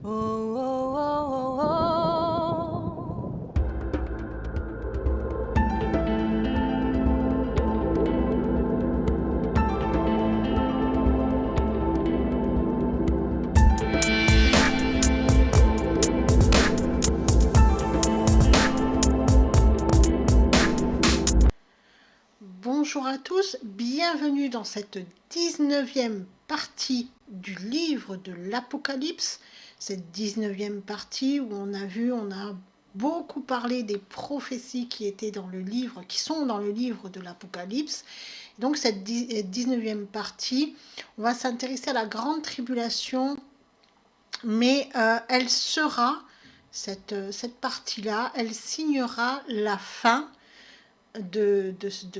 Oh, oh, oh, oh, oh. Bonjour à tous, bienvenue dans cette 19e partie du livre de l'Apocalypse. Cette 19e partie où on a beaucoup parlé des prophéties qui étaient dans le livre, qui sont dans le livre de l'Apocalypse. Donc cette 19e partie, on va s'intéresser à la grande tribulation, mais elle sera, cette partie-là, elle signera la fin de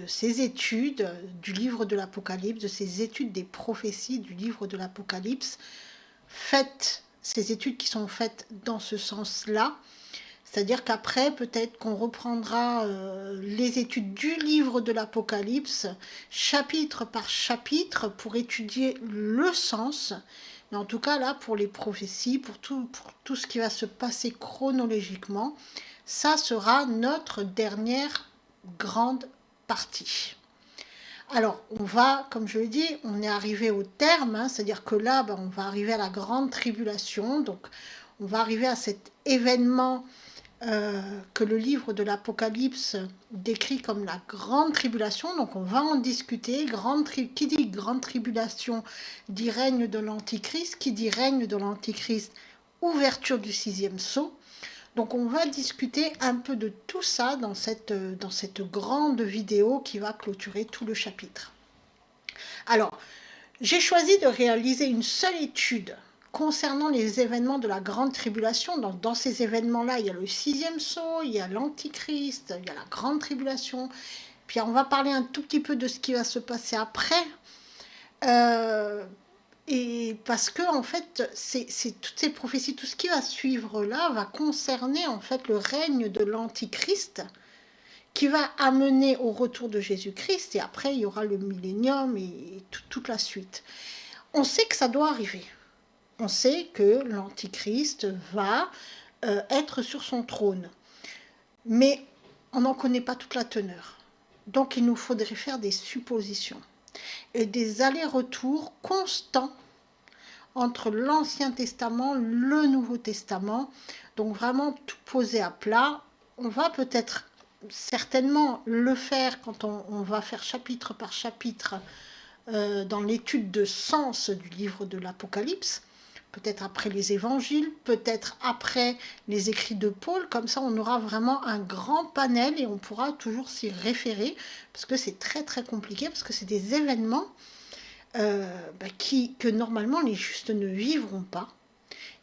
ces études du livre de l'Apocalypse, de ces études des prophéties du livre de l'Apocalypse, ces études qui sont faites dans ce sens-là. C'est-à-dire qu'après, peut-être qu'on reprendra les études du livre de l'Apocalypse, chapitre par chapitre, pour étudier le sens. Mais en tout cas, là, pour les prophéties, pour tout ce qui va se passer chronologiquement, ça sera notre dernière grande partie. Alors, on va, comme je l'ai dit, on est arrivé au terme, hein, c'est-à-dire que là, on va arriver à la grande tribulation, donc on va arriver à cet événement que le livre de l'Apocalypse décrit comme la grande tribulation, donc on va en discuter. Qui dit grande tribulation dit règne de l'Antichrist, qui dit règne de l'Antichrist, ouverture du sixième sceau. Donc on va discuter un peu de tout ça dans cette grande vidéo qui va clôturer tout le chapitre. Alors, j'ai choisi de réaliser une seule étude concernant les événements de la grande tribulation. Donc, dans ces événements-là, il y a le sixième sceau, il y a l'antichrist, il y a la grande tribulation. Puis on va parler un tout petit peu de ce qui va se passer après. Et parce que en fait, c'est toutes ces prophéties, tout ce qui va suivre là va concerner en fait le règne de l'antichrist qui va amener au retour de Jésus-Christ, et après il y aura le millénium et toute la suite. On sait que ça doit arriver. On sait que l'antichrist va être sur son trône, mais on n'en connaît pas toute la teneur. Donc il nous faudrait faire des suppositions et des allers-retours constants entre l'Ancien Testament, le Nouveau Testament, donc vraiment tout poser à plat. On va peut-être certainement le faire quand on va faire chapitre par chapitre dans l'étude de sens du livre de l'Apocalypse, peut-être après les évangiles, peut-être après les écrits de Paul, comme ça on aura vraiment un grand panel et on pourra toujours s'y référer, parce que c'est très très compliqué, parce que c'est des événements que normalement les justes ne vivront pas,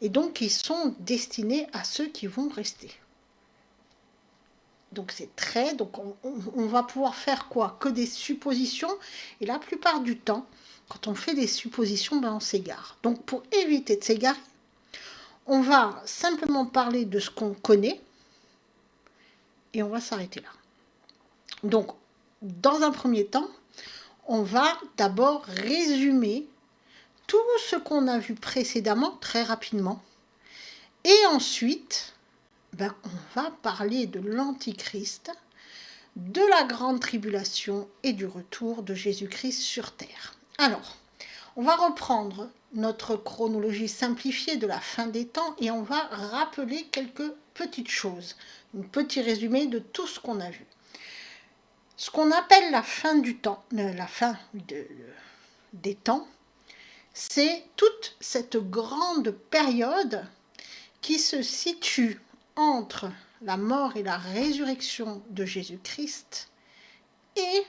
et donc qui sont destinés à ceux qui vont rester. Donc c'est très, donc on va pouvoir faire quoi? Que des suppositions, et la plupart du temps, quand on fait des suppositions, on s'égare. Donc pour éviter de s'égarer, on va simplement parler de ce qu'on connaît, et on va s'arrêter là. Donc, dans un premier temps, on va d'abord résumer tout ce qu'on a vu précédemment très rapidement. Et ensuite, on va parler de l'Antichrist, de la grande tribulation et du retour de Jésus-Christ sur terre. Alors, on va reprendre notre chronologie simplifiée de la fin des temps et on va rappeler quelques petites choses. Un petit résumé de tout ce qu'on a vu. Ce qu'on appelle la fin du temps, la fin des temps, c'est toute cette grande période qui se situe entre la mort et la résurrection de Jésus-Christ et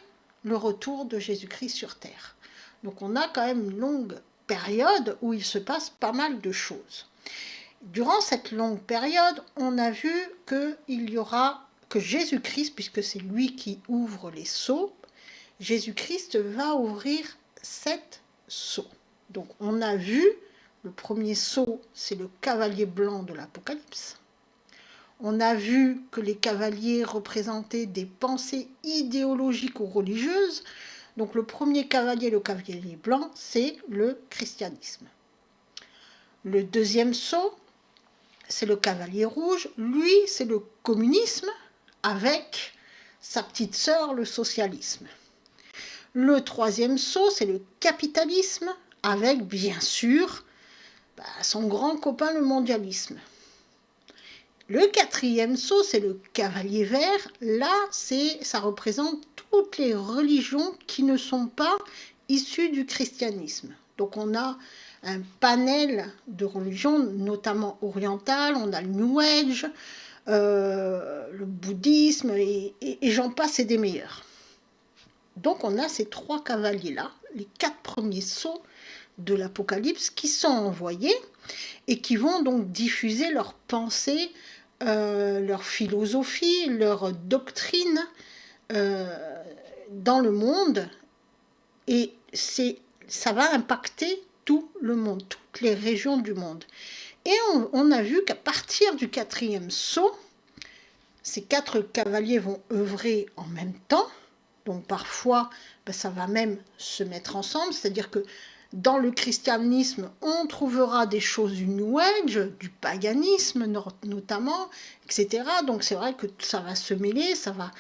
le retour de Jésus-Christ sur terre. Donc on a quand même une longue période où il se passe pas mal de choses. Durant cette longue période, on a vu que Jésus-Christ, puisque c'est lui qui ouvre les sceaux, Jésus-Christ va ouvrir 7 sceaux. Donc on a vu, le premier sceau, c'est le cavalier blanc de l'Apocalypse. On a vu que les cavaliers représentaient des pensées idéologiques ou religieuses. Donc le premier cavalier, le cavalier blanc, c'est le christianisme. Le deuxième sceau, c'est le cavalier rouge, lui, c'est le communisme avec sa petite sœur, le socialisme. Le troisième saut, c'est le capitalisme avec, bien sûr, son grand copain, le mondialisme. Le quatrième saut, c'est le cavalier vert. Là, ça représente toutes les religions qui ne sont pas issues du christianisme. Donc on a un panel de religions, notamment orientales, on a le New Age, le bouddhisme, et j'en passe, et des meilleurs. Donc on a ces trois cavaliers-là, les 4 premiers sauts de l'Apocalypse, qui sont envoyés et qui vont donc diffuser leurs pensées, leur philosophie, leur doctrine dans le monde, et ça va impacter tout le monde, toutes les régions du monde. Et on a vu qu'à partir du 4e saut, ces 4 cavaliers vont œuvrer en même temps, donc parfois ça va même se mettre ensemble, c'est-à-dire que dans le christianisme, on trouvera des choses du New Age, du paganisme notamment, etc. Donc c'est vrai que ça va se mêler, ça va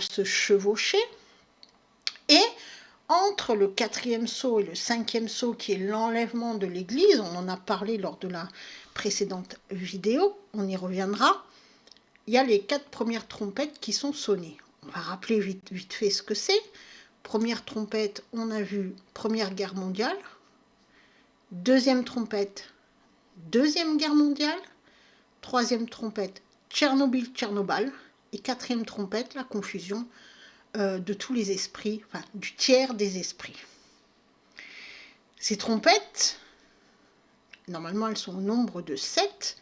se chevaucher. Et entre le 4e saut et le 5e saut, qui est l'enlèvement de l'Église, on en a parlé lors de la précédente vidéo, on y reviendra, il y a les 4 premières trompettes qui sont sonnées. On va rappeler vite fait ce que c'est. Première trompette, on a vu Première Guerre mondiale. Deuxième trompette, Deuxième Guerre mondiale. Troisième trompette, Tchernobyl. Et 4e trompette, la confusion de tous les esprits, enfin du tiers des esprits. Ces trompettes, normalement elles sont au nombre de 7.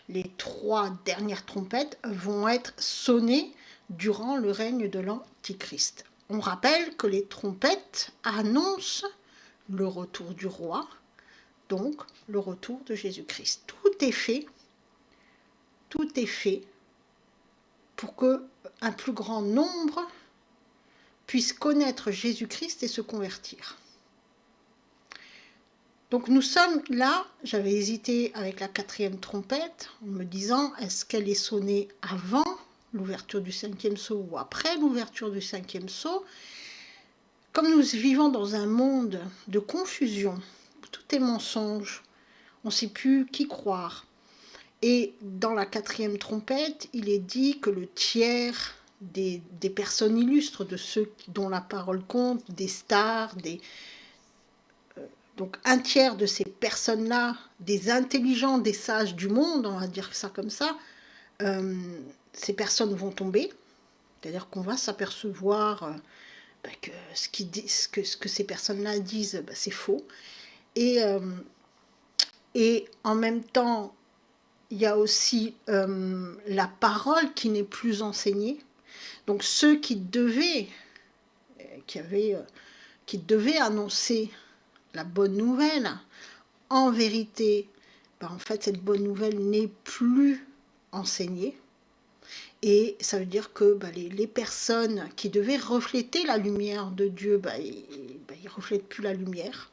Les 3 dernières trompettes vont être sonnées durant le règne de l'Antichrist. On rappelle que les trompettes annoncent le retour du roi, donc le retour de Jésus-Christ. Tout est fait pour qu'un plus grand nombre puisse connaître Jésus-Christ et se convertir. Donc nous sommes là, j'avais hésité avec la 4e trompette, en me disant, est-ce qu'elle est sonnée avant l'ouverture du 5e saut ou après l'ouverture du 5e saut? Comme nous vivons dans un monde de confusion, où tout est mensonge, on ne sait plus qui croire. Et dans la 4e trompette, il est dit que le tiers des personnes illustres, de ceux dont la parole compte, des stars, donc un tiers de ces personnes-là, des intelligents, des sages du monde, on va dire ça comme ça, ces personnes vont tomber, c'est-à-dire qu'on va s'apercevoir que ce que ces personnes-là disent, c'est faux. Et en même temps, il y a aussi la parole qui n'est plus enseignée. Donc ceux qui devaient annoncer la bonne nouvelle, en vérité, en fait, cette bonne nouvelle n'est plus enseignée. Et ça veut dire que les personnes qui devaient refléter la lumière de Dieu, ils ne reflètent plus la lumière.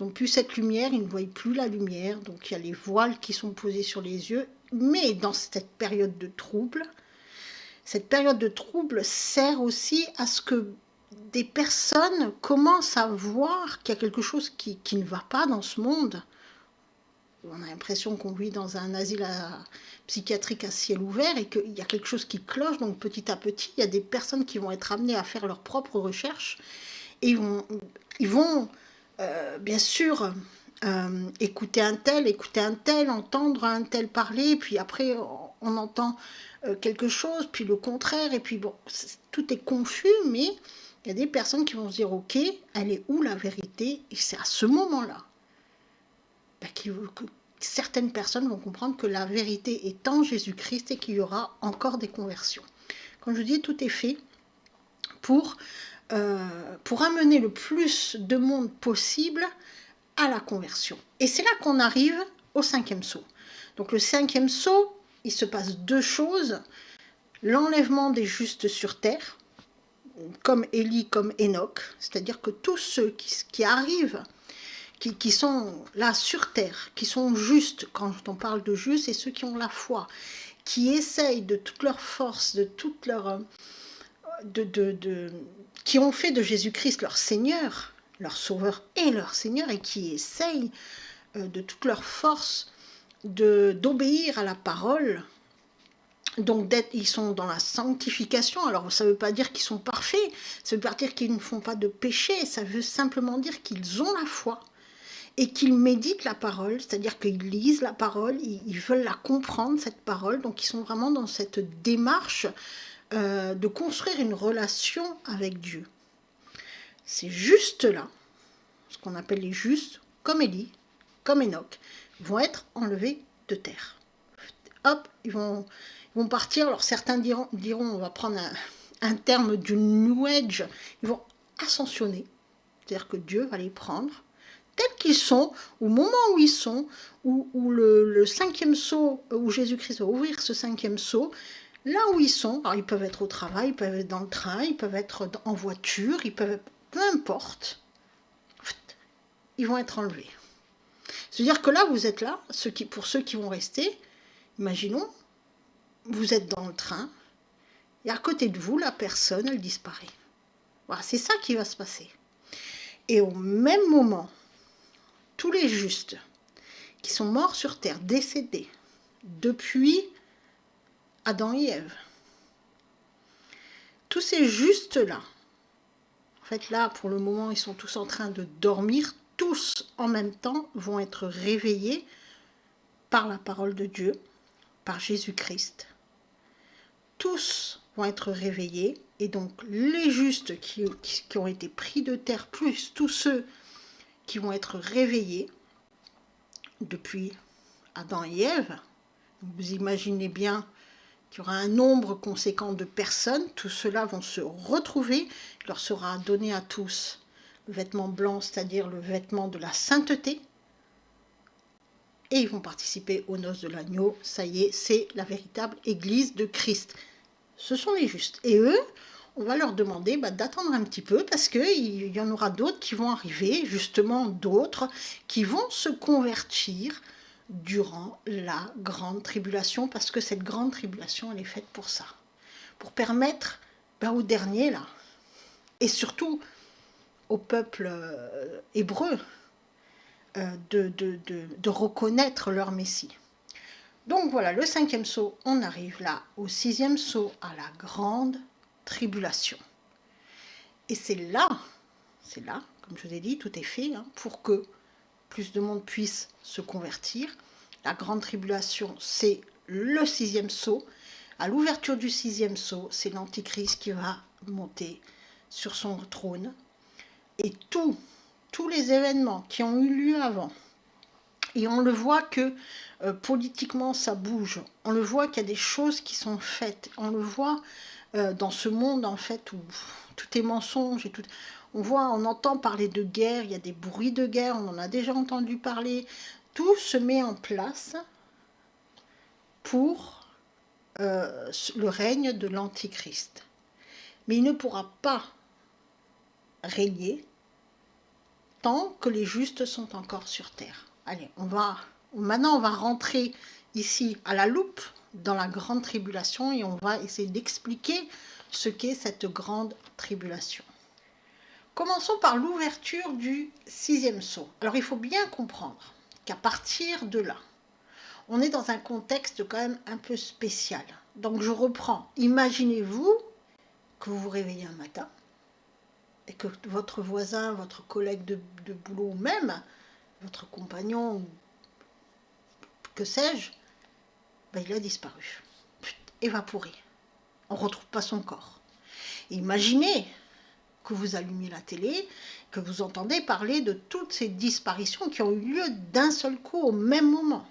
Ils n'ont plus cette lumière, ils ne voient plus la lumière. Donc il y a les voiles qui sont posés sur les yeux. Mais dans cette période de trouble sert aussi à ce que des personnes commencent à voir qu'il y a quelque chose qui ne va pas dans ce monde. On a l'impression qu'on vit dans un asile psychiatrique à ciel ouvert et qu'il y a quelque chose qui cloche. Donc petit à petit, il y a des personnes qui vont être amenées à faire leurs propres recherches et ils vont bien sûr écouter un tel, entendre un tel parler, puis après on entend quelque chose, puis le contraire, et puis bon, tout est confus, mais il y a des personnes qui vont se dire, ok, elle est où la vérité? Et c'est à ce moment-là que certaines personnes vont comprendre que la vérité est en Jésus-Christ et qu'il y aura encore des conversions. Comme je dis, tout est fait pour amener le plus de monde possible à la conversion. Et c'est là qu'on arrive au 5e saut. Donc le 5e saut, il se passe 2 choses. L'enlèvement des justes sur terre, comme Élie, comme Enoch, c'est-à-dire que tous ceux qui qui sont là sur terre, qui sont justes, quand on parle de justes, c'est ceux qui ont la foi, qui essayent de toute leur force, de toute leur... qui ont fait de Jésus-Christ leur Seigneur, leur Sauveur et leur Seigneur, et qui essayent de toute leur force d'obéir à la parole. Donc ils sont dans la sanctification. Alors ça ne veut pas dire qu'ils sont parfaits, ça ne veut pas dire qu'ils ne font pas de péché, ça veut simplement dire qu'ils ont la foi et qu'ils méditent la parole, c'est-à-dire qu'ils lisent la parole, ils veulent la comprendre, cette parole, donc ils sont vraiment dans cette démarche de construire une relation avec Dieu. Ces justes-là, ce qu'on appelle les justes, comme Élie, comme Enoch, vont être enlevés de terre. Hop, ils vont partir. Alors certains diront on va prendre un terme du New Age, ils vont ascensionner, c'est-à-dire que Dieu va les prendre tels qu'ils sont, au moment où ils sont, où le cinquième sceau, où Jésus-Christ va ouvrir ce cinquième sceau, là où ils sont, alors ils peuvent être au travail, ils peuvent être dans le train, ils peuvent être en voiture, ils peuvent être, peu importe, ils vont être enlevés. C'est-à-dire que là, vous êtes là, pour ceux qui vont rester, imaginons, vous êtes dans le train, et à côté de vous, la personne, elle disparaît. Voilà, c'est ça qui va se passer. Et au même moment, tous les justes qui sont morts sur terre, décédés, depuis Adam et Ève, tous ces justes-là, en fait là, pour le moment, ils sont tous en train de dormir, tous en même temps vont être réveillés par la parole de Dieu, par Jésus-Christ. Tous vont être réveillés, et donc les justes qui ont été pris de terre, plus tous ceux qui vont être réveillés depuis Adam et Ève. Vous imaginez bien qu'il y aura un nombre conséquent de personnes, tous ceux-là vont se retrouver, il leur sera donné à tous le vêtement blanc, c'est-à-dire le vêtement de la sainteté, et ils vont participer aux noces de l'agneau. Ça y est, c'est la véritable Église de Christ. Ce sont les justes. Et eux, on va leur demander d'attendre un petit peu, parce qu'il y en aura d'autres qui vont arriver, justement d'autres qui vont se convertir durant la grande tribulation, parce que cette grande tribulation, elle est faite pour ça, pour permettre aux derniers, là, et surtout au peuple hébreu, de reconnaître leur Messie. Donc voilà, le cinquième sceau, on arrive là au sixième sceau, à la grande tribulation. Et c'est là, comme je vous ai dit, tout est fait pour que plus de monde puisse se convertir. La grande tribulation, c'est le sixième sceau. À l'ouverture du sixième sceau, c'est l'Antichrist qui va monter sur son trône. Et tous les événements qui ont eu lieu avant, et on le voit que politiquement ça bouge, on le voit qu'il y a des choses qui sont faites, on le voit dans ce monde en fait où tout est mensonge, et on entend parler de guerre, il y a des bruits de guerre, on en a déjà entendu parler, tout se met en place pour le règne de l'Antichrist. Mais il ne pourra pas régner tant que les justes sont encore sur terre. Allez, maintenant on va rentrer ici à la loupe dans la grande tribulation, et on va essayer d'expliquer ce qu'est cette grande tribulation. Commençons par l'ouverture du sixième sceau. Alors il faut bien comprendre qu'à partir de là, on est dans un contexte quand même un peu spécial. Donc je reprends. Imaginez-vous que vous vous réveillez un matin et que votre voisin, votre collègue de boulot, ou même votre compagnon, que sais-je, il a disparu, évaporé. On ne retrouve pas son corps. Imaginez que vous allumiez la télé, que vous entendez parler de toutes ces disparitions qui ont eu lieu d'un seul coup au même moment.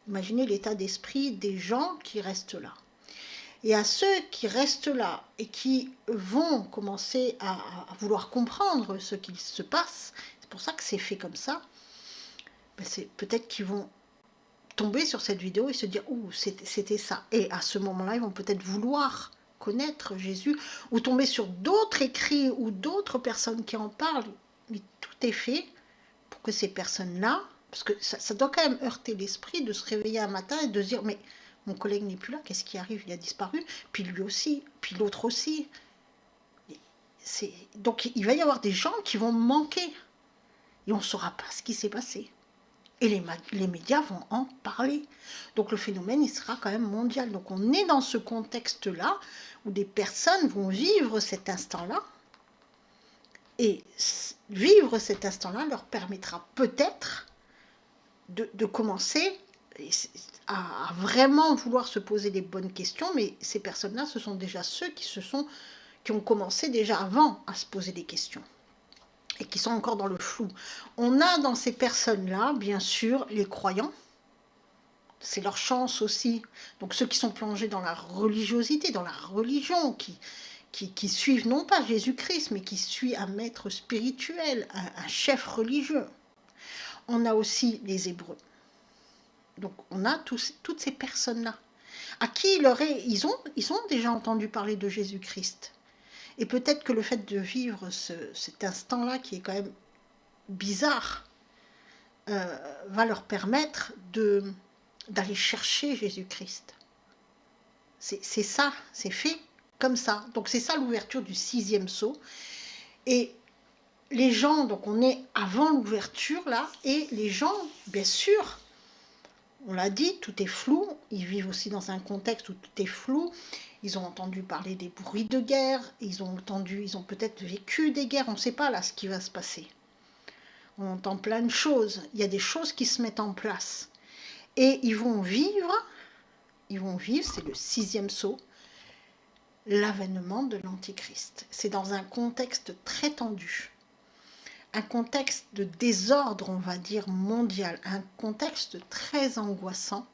Imaginez l'état d'esprit des gens qui restent là. Et à ceux qui restent là et qui vont commencer à vouloir comprendre ce qui se passe, c'est pour ça que c'est fait comme ça, c'est peut-être qu'ils vont tomber sur cette vidéo et se dire « Ouh, c'était ça ». Et à ce moment-là, ils vont peut-être vouloir connaître Jésus, ou tomber sur d'autres écrits ou d'autres personnes qui en parlent. Mais tout est fait pour que ces personnes-là, parce que ça doit quand même heurter l'esprit de se réveiller un matin et de se dire, mais mon collègue n'est plus là, qu'est-ce qui arrive? Il a disparu, puis lui aussi, puis l'autre aussi. Donc il va y avoir des gens qui vont manquer et on ne saura pas ce qui s'est passé. Et les médias vont en parler. Donc le phénomène, il sera quand même mondial. Donc on est dans ce contexte-là où des personnes vont vivre cet instant-là. Et vivre cet instant-là leur permettra peut-être de commencer à vraiment vouloir se poser les bonnes questions. Mais ces personnes-là, ce sont déjà ceux qui ont commencé déjà avant à se poser des questions et qui sont encore dans le flou. On a dans ces personnes-là, bien sûr, les croyants. C'est leur chance aussi. Donc ceux qui sont plongés dans la religiosité, dans la religion, qui suivent non pas Jésus-Christ, mais qui suivent un maître spirituel, un chef religieux. On a aussi les Hébreux. Donc on a toutes ces personnes-là, à qui ils ont déjà entendu parler de Jésus-Christ. Et peut-être que le fait de vivre cet instant-là, qui est quand même bizarre, va leur permettre d'aller chercher Jésus-Christ. C'est ça, c'est fait comme ça. Donc c'est ça l'ouverture du 6e sceau. Et les gens, donc on est avant l'ouverture là, et les gens, bien sûr, on l'a dit, tout est flou. Ils vivent aussi dans un contexte où tout est flou. Ils ont entendu parler des bruits de guerre, ils ont peut-être vécu des guerres, on ne sait pas là ce qui va se passer. On entend plein de choses, il y a des choses qui se mettent en place. Et ils vont vivre, c'est le 6e sceau, l'avènement de l'Antichrist. C'est dans un contexte très tendu, un contexte de désordre, on va dire, mondial, un contexte très angoissant.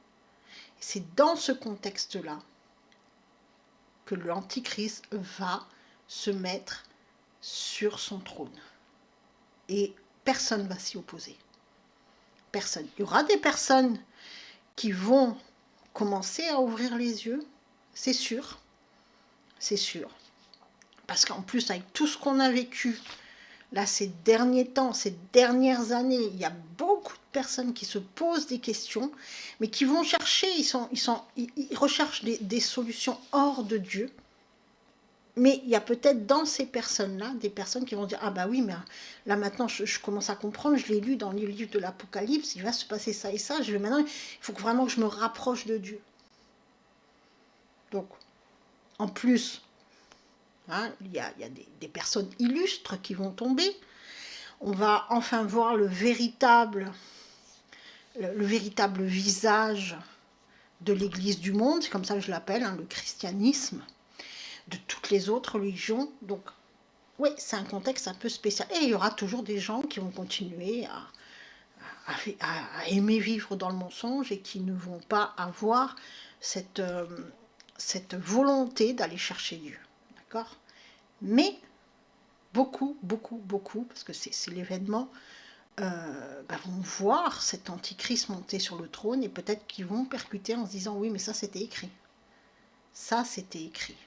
C'est dans ce contexte-là que l'Antichrist va se mettre sur son trône. Et personne ne va s'y opposer. Personne. Il y aura des personnes qui vont commencer à ouvrir les yeux, c'est sûr. C'est sûr. Parce qu'en plus, avec tout ce qu'on a vécu, là, ces derniers temps, ces dernières années, il y a beaucoup de personnes qui se posent des questions, mais qui vont chercher, ils recherchent des solutions hors de Dieu. Mais il y a peut-être dans ces personnes-là, des personnes qui vont dire, ah bah oui, mais là maintenant je commence à comprendre, je l'ai lu dans le livre de l'Apocalypse, il va se passer ça et ça, maintenant, il faut vraiment que je me rapproche de Dieu. Donc, en plus, hein, il y a des personnes illustres qui vont tomber. On va enfin voir le véritable visage de l'Église du monde, c'est comme ça que je l'appelle, hein, le christianisme, de toutes les autres religions. Donc, oui, c'est un contexte un peu spécial. Et il y aura toujours des gens qui vont continuer à aimer vivre dans le mensonge et qui ne vont pas avoir cette volonté d'aller chercher Dieu. D'accord ? Mais beaucoup, parce que c'est l'événement, vont voir cet antichrist monter sur le trône et peut-être qu'ils vont percuter en se disant oui, mais ça c'était écrit. Ça c'était écrit.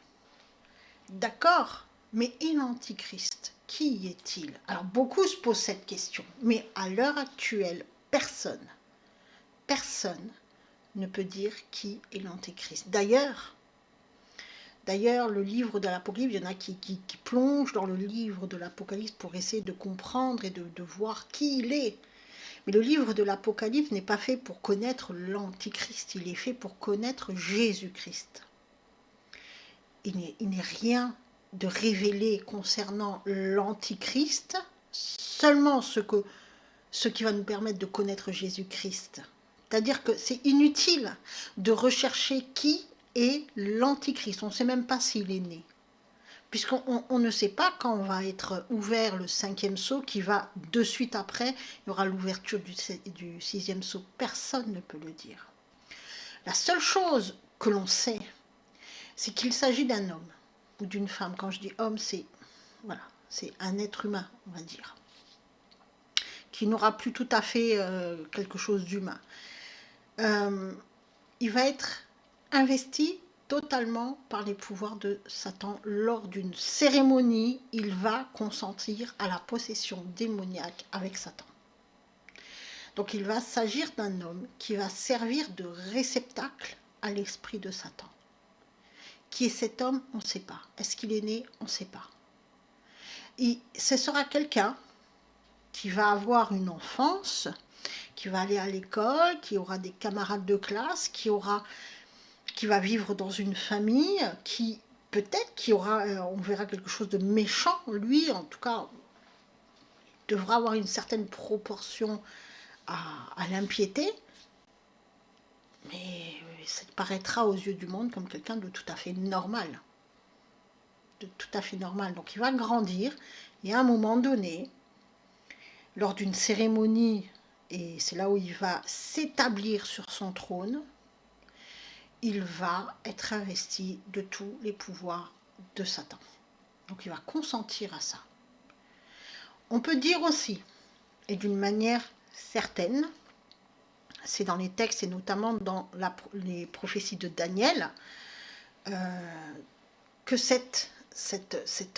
D'accord, mais et l'antichrist, qui est-il? Alors beaucoup se posent cette question, mais à l'heure actuelle, personne ne peut dire qui est l'antichrist. D'ailleurs, le livre de l'Apocalypse, il y en a qui plongent dans le livre de l'Apocalypse pour essayer de comprendre et de voir qui il est. Mais le livre de l'Apocalypse n'est pas fait pour connaître l'Antichrist, il est fait pour connaître Jésus-Christ. Il n'est rien de révélé concernant l'Antichrist, seulement ce qui va nous permettre de connaître Jésus-Christ. C'est-à-dire que c'est inutile de rechercher qui est l'Antichrist. On ne sait même pas s'il est né. Puisqu'on ne sait pas quand va être ouvert le 5e sceau, qui va de suite après, il y aura l'ouverture du 6e sceau. Personne ne peut le dire. La seule chose que l'on sait, c'est qu'il s'agit d'un homme ou d'une femme. Quand je dis homme, c'est un être humain, on va dire, qui n'aura plus tout à fait quelque chose d'humain. Il va être investi totalement par les pouvoirs de Satan. Lors d'une cérémonie, il va consentir à la possession démoniaque avec Satan. Donc il va s'agir d'un homme qui va servir de réceptacle à l'esprit de Satan. Qui est cet homme? On ne sait pas. Est-ce qu'il est né? On ne sait pas. Et ce sera quelqu'un qui va avoir une enfance, qui va aller à l'école, qui aura des camarades de classe, qui va vivre dans une famille, qui peut-être qui aura, on verra quelque chose de méchant, lui en tout cas, devra avoir une certaine proportion à l'impiété, mais ça paraîtra aux yeux du monde comme quelqu'un de tout à fait normal. De tout à fait normal. Donc il va grandir, et à un moment donné, lors d'une cérémonie, et c'est là où il va s'établir sur son trône, il va être investi de tous les pouvoirs de Satan. Donc il va consentir à ça. On peut dire aussi, et d'une manière certaine, c'est dans les textes et notamment dans les prophéties de Daniel, que cet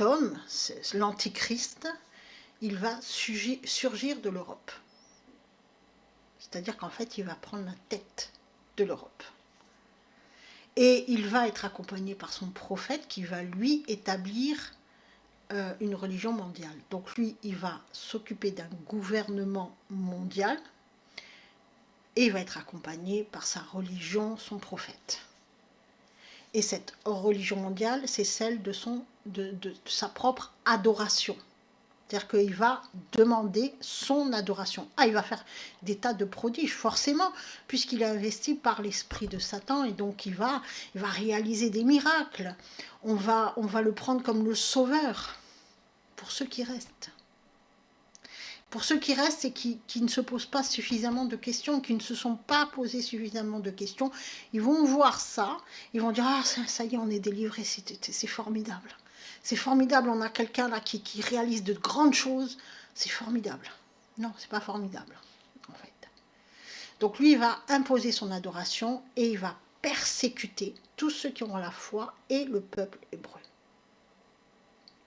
homme, l'Antichrist, il va surgir de l'Europe. C'est-à-dire qu'en fait, il va prendre la tête de l'Europe. Et il va être accompagné par son prophète qui va lui établir une religion mondiale. Donc lui, il va s'occuper d'un gouvernement mondial et il va être accompagné par sa religion, son prophète. Et cette religion mondiale, c'est celle de sa propre adoration. C'est-à-dire qu'il va demander son adoration. Ah, il va faire des tas de prodiges, forcément, puisqu'il est investi par l'esprit de Satan, et donc il va réaliser des miracles. On va le prendre comme le sauveur pour ceux qui restent. Pour ceux qui restent et qui ne se posent pas suffisamment de questions, qui ne se sont pas posés suffisamment de questions, ils vont voir ça, ils vont dire « Ah, ça y est, on est délivré, c'est formidable. C'est formidable, on a quelqu'un là qui réalise de grandes choses, c'est formidable. » Non, c'est pas formidable, en fait. Donc lui, il va imposer son adoration et il va persécuter tous ceux qui ont la foi et le peuple hébreu.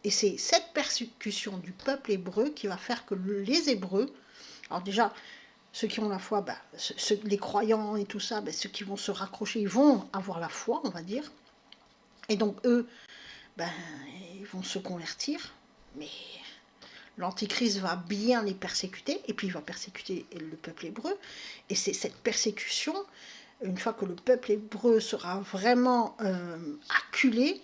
Et c'est cette persécution du peuple hébreu qui va faire que les Hébreux, alors déjà, ceux qui ont la foi, les croyants et tout ça, ceux qui vont se raccrocher, ils vont avoir la foi, on va dire. Et donc eux, ils vont se convertir, mais l'Antichrist va bien les persécuter, et puis il va persécuter le peuple hébreu. Et c'est cette persécution, une fois que le peuple hébreu sera vraiment acculé,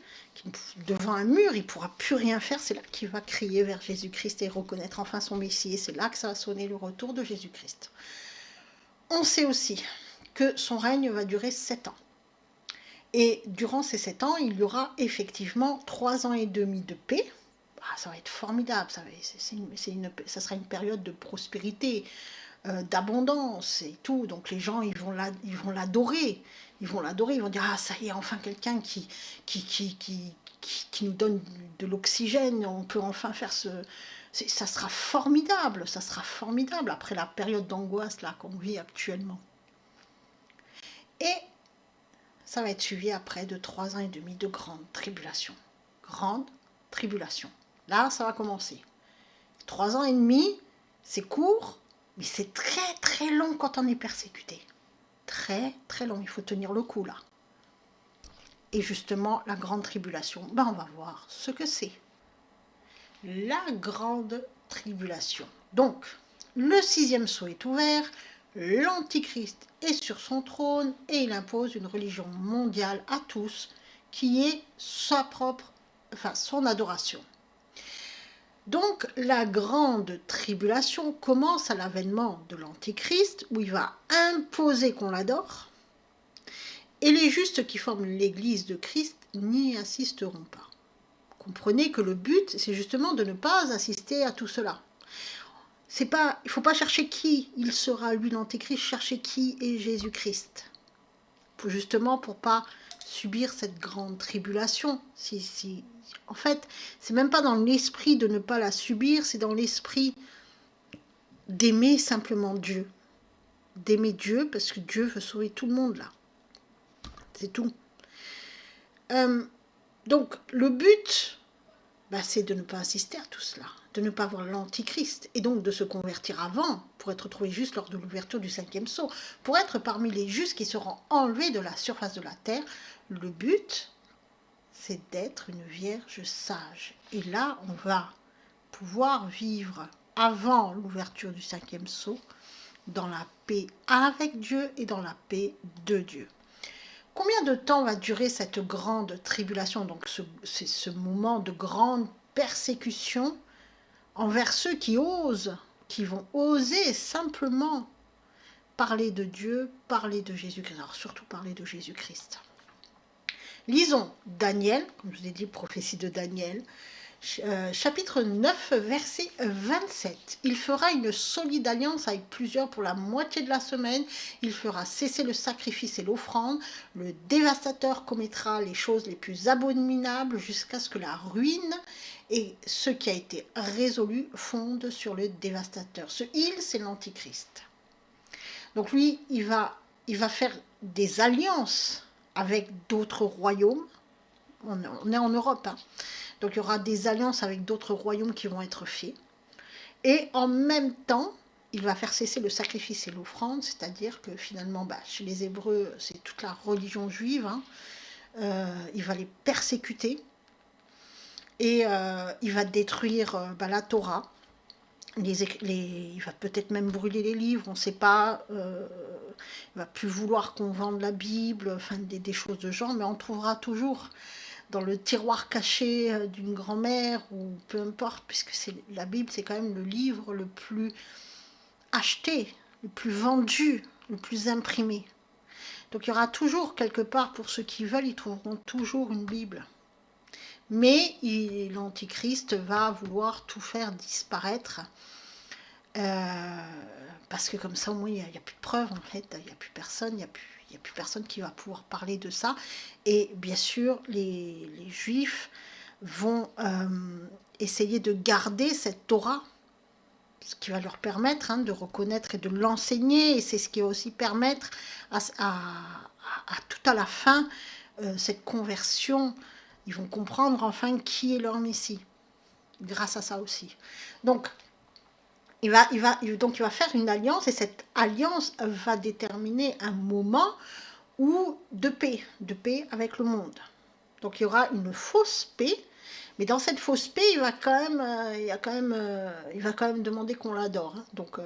devant un mur, il ne pourra plus rien faire, c'est là qu'il va crier vers Jésus-Christ et reconnaître enfin son Messie, et c'est là que ça va sonner le retour de Jésus-Christ. On sait aussi que son règne va durer 7 ans. Et durant ces 7 ans, il y aura effectivement 3 ans et demi de paix. Ça va être formidable, ça sera une période de prospérité, d'abondance et tout. Donc les gens, ils vont l'adorer. Ils vont dire, ah ça y est, enfin quelqu'un qui nous donne de l'oxygène, on peut enfin faire ça sera formidable après la période d'angoisse là qu'on vit actuellement. Et ça va être suivi après de 3 ans et demi de grande tribulation. Grande tribulation. Là, ça va commencer. 3 ans et demi, c'est court, mais c'est très très long quand on est persécuté. Très très long, il faut tenir le coup là. Et justement, la grande tribulation, on va voir ce que c'est. La grande tribulation. Donc, le 6e sceau est ouvert, l'Antichrist est sur son trône et il impose une religion mondiale à tous qui est son adoration. Donc, la grande tribulation commence à l'avènement de l'Antichrist où il va imposer qu'on l'adore. Et les justes qui forment l'Église de Christ n'y assisteront pas. Comprenez que le but, c'est justement de ne pas assister à tout cela. Il ne faut pas chercher qui il sera, lui, l'Antéchrist, chercher qui est Jésus-Christ. Justement, pour ne pas subir cette grande tribulation. En fait, c'est même pas dans l'esprit de ne pas la subir, c'est dans l'esprit d'aimer simplement Dieu. D'aimer Dieu, parce que Dieu veut sauver tout le monde, là. C'est tout. Donc, le but, c'est de ne pas assister à tout cela, de ne pas voir l'Antichrist, et donc de se convertir avant, pour être trouvé juste lors de l'ouverture du 5e sceau, pour être parmi les justes qui seront enlevés de la surface de la terre. Le but, c'est d'être une vierge sage. Et là, on va pouvoir vivre avant l'ouverture du 5e sceau, dans la paix avec Dieu et dans la paix de Dieu. Combien de temps va durer cette grande tribulation, donc c'est ce moment de grande persécution envers ceux qui osent, qui vont oser simplement parler de Dieu, parler de Jésus-Christ, alors surtout parler de Jésus-Christ. Lisons Daniel, comme je vous ai dit, prophétie de Daniel, chapitre 9, verset 27. Il fera une solide alliance avec plusieurs pour la moitié de la semaine. Il fera cesser le sacrifice et l'offrande. Le dévastateur commettra les choses les plus abominables jusqu'à ce que la ruine et ce qui a été résolu fonde sur le dévastateur. Ce il, c'est l'Antichrist. Donc lui, il va faire des alliances avec d'autres royaumes. On est en Europe, hein. Donc il y aura des alliances avec d'autres royaumes qui vont être faits. Et en même temps, il va faire cesser le sacrifice et l'offrande, c'est-à-dire que finalement, chez les Hébreux, c'est toute la religion juive, hein. Il va les persécuter et il va détruire la Torah. Il va peut-être même brûler les livres, on ne sait pas. Il va plus vouloir qu'on vende la Bible, enfin des choses de genre, mais on trouvera toujours dans le tiroir caché d'une grand-mère ou peu importe, puisque la Bible, c'est quand même le livre le plus acheté, le plus vendu, le plus imprimé. Donc il y aura toujours quelque part, pour ceux qui veulent, ils trouveront toujours une Bible. Mais l'Antichrist va vouloir tout faire disparaître, parce que comme ça, au moins, il n'y a plus de preuves, en fait, il n'y a plus personne, il n'y a plus personne qui va pouvoir parler de ça. Et bien sûr, les Juifs vont essayer de garder cette Torah, ce qui va leur permettre de reconnaître et de l'enseigner. Et c'est ce qui va aussi permettre à tout à la fin, cette conversion. Ils vont comprendre enfin qui est leur Messie, grâce à ça aussi. Donc, il va faire une alliance, et cette alliance va déterminer un moment de paix avec le monde. Donc il y aura une fausse paix, mais dans cette fausse paix, il va quand même demander qu'on l'adore, hein. Donc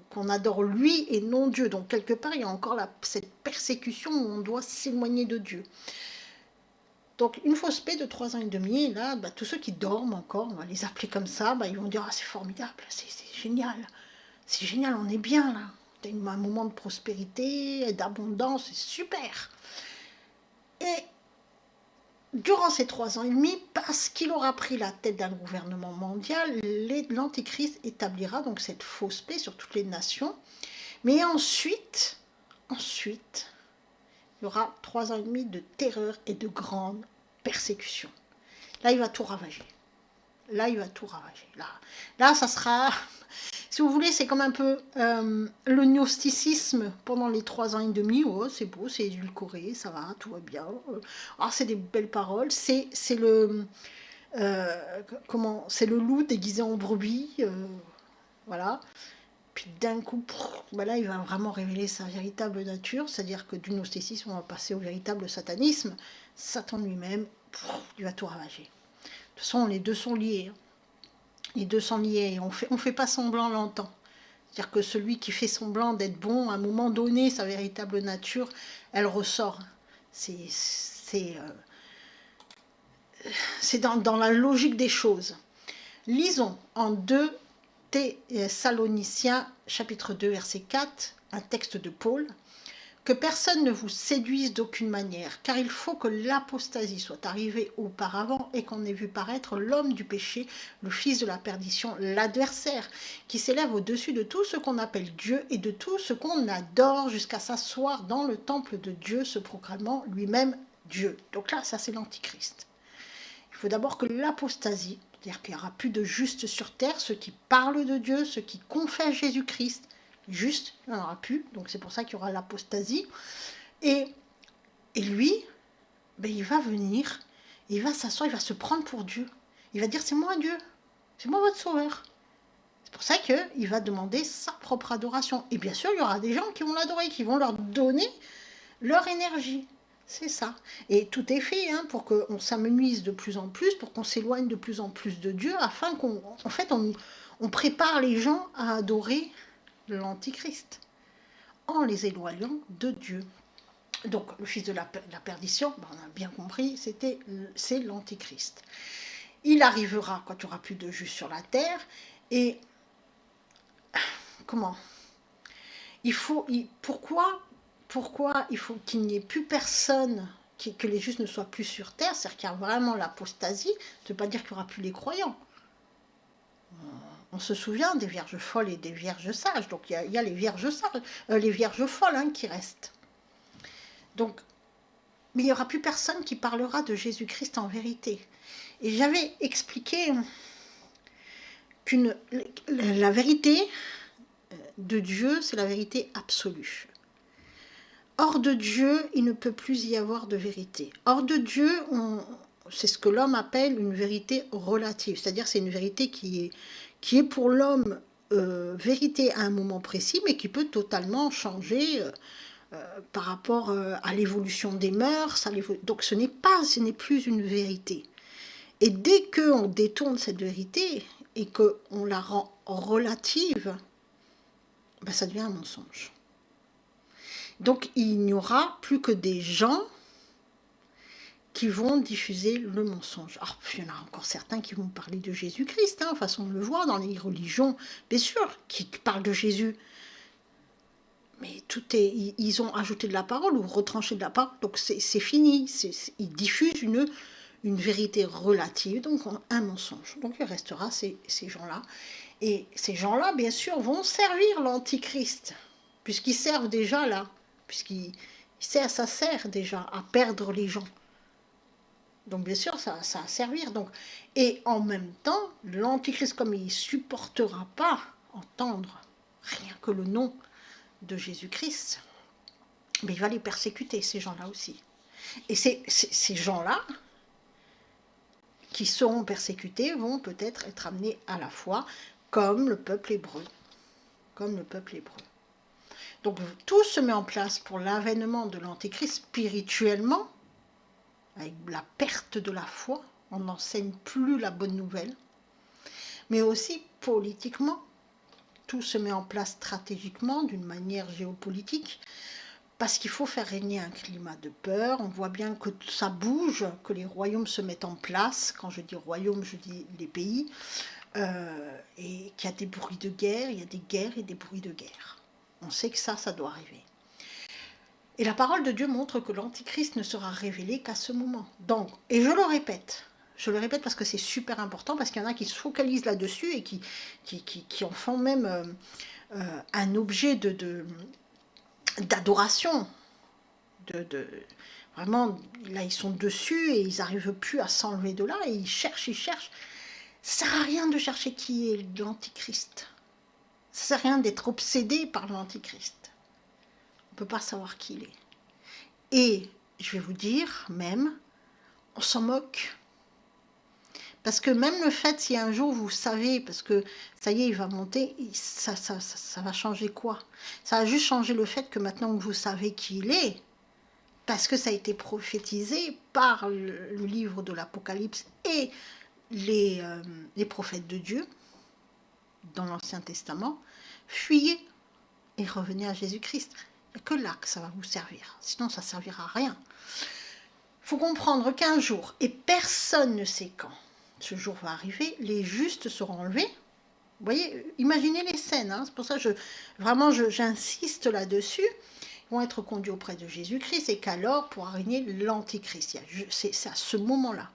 qu'on adore lui et non Dieu. Donc quelque part, il y a encore cette persécution où on doit s'éloigner de Dieu. Donc une fausse paix de 3 ans et demi, et là, tous ceux qui dorment encore, on va les appeler comme ça, ils vont dire « Ah, c'est formidable, c'est génial, on est bien là, c'est un moment de prospérité, d'abondance, c'est super !» Et durant ces 3 ans et demi, parce qu'il aura pris la tête d'un gouvernement mondial, l'Antichrist établira donc cette fausse paix sur toutes les nations. Mais ensuite, il y aura 3 ans et demi de terreur et de grande persécution. Là, il va tout ravager. Là, ça sera... Si vous voulez, c'est comme un peu le gnosticisme pendant les 3 ans et demi. Oh, c'est beau, c'est édulcoré, ça va, tout va bien. C'est des belles paroles. C'est le loup déguisé en brebis, voilà. Puis d'un coup, là, il va vraiment révéler sa véritable nature, c'est-à-dire que du gnosticisme, on va passer au véritable satanisme. Satan lui-même, il va tout ravager. De toute façon, les deux sont liés. Les deux sont liés. On fait pas semblant longtemps. C'est-à-dire que celui qui fait semblant d'être bon, à un moment donné, sa véritable nature, elle ressort. C'est dans la logique des choses. Lisons en 2 Thessaloniciens, chapitre 2, verset 4, un texte de Paul. Que personne ne vous séduise d'aucune manière, car il faut que l'apostasie soit arrivée auparavant et qu'on ait vu paraître l'homme du péché, le fils de la perdition, l'adversaire, qui s'élève au-dessus de tout ce qu'on appelle Dieu et de tout ce qu'on adore, jusqu'à s'asseoir dans le temple de Dieu, se proclamant lui-même Dieu. Donc là, ça c'est l'Antichrist. Il faut d'abord que l'apostasie, c'est-à-dire qu'il n'y aura plus de justes sur terre, ceux qui parlent de Dieu, ceux qui confessent Jésus-Christ, juste, il n'y en aura plus, donc c'est pour ça qu'il y aura l'apostasie. Et lui, il va venir, il va s'asseoir, il va se prendre pour Dieu. Il va dire, c'est moi Dieu, C'est moi votre sauveur. C'est pour ça qu'il va demander sa propre adoration. Et bien sûr, il y aura des gens qui vont l'adorer, qui vont leur donner leur énergie. C'est ça. Et tout est fait pour qu'on s'amenuise de plus en plus, pour qu'on s'éloigne de plus en plus de Dieu, afin on prépare les gens à adorer l'Antichrist, en les éloignant de Dieu. Donc le fils de la perdition, on a bien compris, c'est l'Antichrist. Il arrivera quand il n'y aura plus de justes sur la terre, et comment pourquoi il faut qu'il n'y ait plus personne, que les justes ne soient plus sur terre, c'est-à-dire qu'il y a vraiment l'apostasie, ça ne veut pas dire qu'il n'y aura plus les croyants. On se souvient des vierges folles et des vierges sages, donc il y a les vierges sages, les vierges folles qui restent. Donc, mais il n'y aura plus personne qui parlera de Jésus-Christ en vérité. Et j'avais expliqué la vérité de Dieu, c'est la vérité absolue. Hors de Dieu, il ne peut plus y avoir de vérité. Hors de Dieu, c'est ce que l'homme appelle une vérité relative, c'est-à-dire c'est une vérité qui est pour l'homme vérité à un moment précis, mais qui peut totalement changer par rapport à l'évolution des mœurs. Donc ce n'est plus une vérité. Et dès qu'on détourne cette vérité et qu'on la rend relative, ça devient un mensonge. Donc il n'y aura plus que des gens qui vont diffuser le mensonge. Alors, il y en a encore certains qui vont parler de Jésus-Christ, façon on le voit dans les religions, bien sûr, qui parlent de Jésus. Mais ils ont ajouté de la parole ou retranché de la parole, donc c'est fini. Ils diffusent une vérité relative, donc un mensonge. Donc il restera ces gens-là. Et ces gens-là, bien sûr, vont servir l'Antichrist, puisqu'ils servent déjà là, ça sert déjà à perdre les gens. Donc bien sûr, ça va servir. Donc. Et en même temps, l'Antichrist, comme il ne supportera pas entendre rien que le nom de Jésus-Christ, mais il va les persécuter, ces gens-là aussi. Et ces gens-là qui seront persécutés vont peut-être être amenés à la foi, comme le peuple hébreu. Donc tout se met en place pour l'avènement de l'Antéchrist spirituellement, avec la perte de la foi, on n'enseigne plus la bonne nouvelle, mais aussi politiquement, tout se met en place stratégiquement, d'une manière géopolitique, parce qu'il faut faire régner un climat de peur. On voit bien que ça bouge, que les royaumes se mettent en place. Quand je dis royaume, je dis les pays. Et qu'il y a des bruits de guerre, il y a des guerres et des bruits de guerre. On sait que ça doit arriver. Et la parole de Dieu montre que l'Antichrist ne sera révélé qu'à ce moment. Donc, et je le répète parce que c'est super important, parce qu'il y en a qui se focalisent là-dessus et qui en font même un objet d'adoration. Vraiment, là, ils sont dessus et ils n'arrivent plus à s'enlever de là et ils cherchent. Ça ne sert à rien de chercher qui est l'Antichrist. Ça ne sert à rien d'être obsédé par l'Antichrist. On ne peut pas savoir qui il est. Et je vais vous dire, même, on s'en moque. Parce que même le fait, si un jour vous savez, parce que ça y est, il va monter, ça va changer quoi? Ça va juste changer le fait que maintenant vous savez qui il est, parce que ça a été prophétisé par le livre de l'Apocalypse et les prophètes de Dieu dans l'Ancien Testament. Fuyez et revenez à Jésus-Christ. Il n'y a que là que ça va vous servir. Sinon, ça ne servira à rien. Il faut comprendre qu'un jour, et personne ne sait quand ce jour va arriver, les justes seront enlevés. Vous voyez, imaginez les scènes. C'est pour ça que j'insiste là-dessus. Ils vont être conduits auprès de Jésus-Christ et qu'alors pourra régner l'Antichrist. C'est à ce moment-là.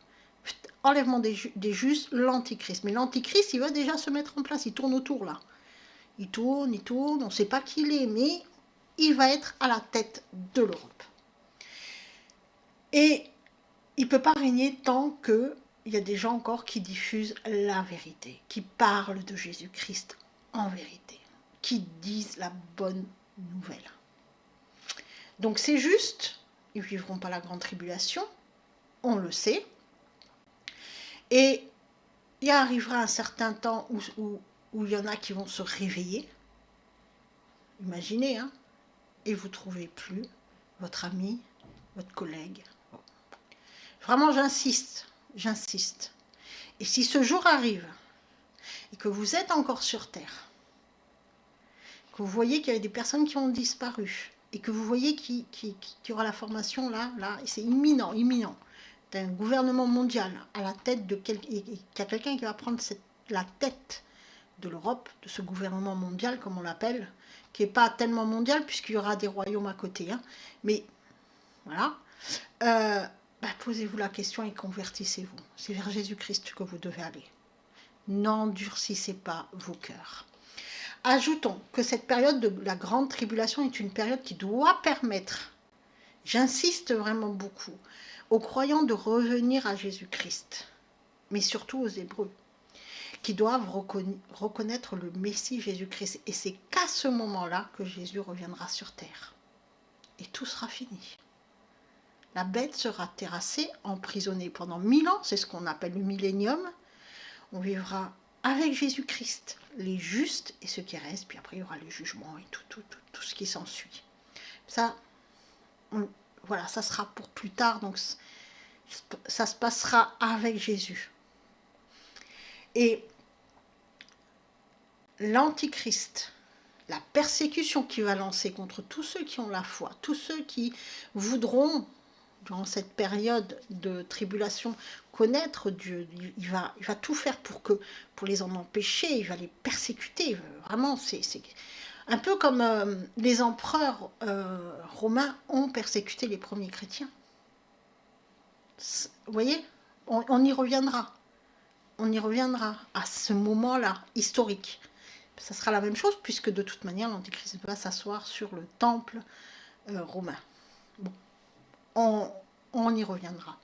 Enlèvement des justes, l'Antichrist. Mais l'Antichrist, il va déjà se mettre en place. Il tourne autour là. Il tourne, on ne sait pas qui il est, mais il va être à la tête de l'Europe. Et il ne peut pas régner tant qu'il y a des gens encore qui diffusent la vérité, qui parlent de Jésus-Christ en vérité, qui disent la bonne nouvelle. Donc c'est juste, ils ne vivront pas la grande tribulation, on le sait. Et il arrivera un certain temps où il y en a qui vont se réveiller. Imaginez, hein, et vous ne trouvez plus votre ami, votre collègue. Vraiment, j'insiste, j'insiste. Et si ce jour arrive et que vous êtes encore sur Terre, que vous voyez qu'il y a des personnes qui ont disparu et que vous voyez qu'il y aura la formation là, et c'est imminent, imminent, d'un gouvernement mondial à la tête de qu'il y a quelqu'un qui va prendre la tête de l'Europe, de ce gouvernement mondial, comme on l'appelle, qui n'est pas tellement mondial puisqu'il y aura des royaumes à côté, hein, mais voilà. Posez-vous la question et convertissez-vous. C'est vers Jésus-Christ que vous devez aller. N'endurcissez pas vos cœurs. Ajoutons que cette période de la grande tribulation est une période qui doit permettre, j'insiste vraiment beaucoup, aux croyants de revenir à Jésus-Christ, mais surtout aux Hébreux, qui doivent reconnaître le Messie Jésus-Christ. Et c'est qu'à ce moment-là que Jésus reviendra sur terre. Et tout sera fini. La bête sera terrassée, emprisonnée pendant 1000 ans, c'est ce qu'on appelle le millénium. On vivra avec Jésus-Christ, les justes et ceux qui restent, puis après il y aura le jugement et tout ce qui s'ensuit. Ça, voilà, ça sera pour plus tard, donc ça se passera avec Jésus. Et l'Antichrist, la persécution qu'il va lancer contre tous ceux qui ont la foi, tous ceux qui voudront, durant cette période de tribulation, connaître Dieu, il va tout faire pour les en empêcher, il va les persécuter. Vraiment, c'est un peu comme les empereurs romains ont persécuté les premiers chrétiens. Vous voyez, on y reviendra. On y reviendra à ce moment-là, historique. Ça sera la même chose, puisque de toute manière, l'Antéchrist va s'asseoir sur le temple romain. Bon, on y reviendra.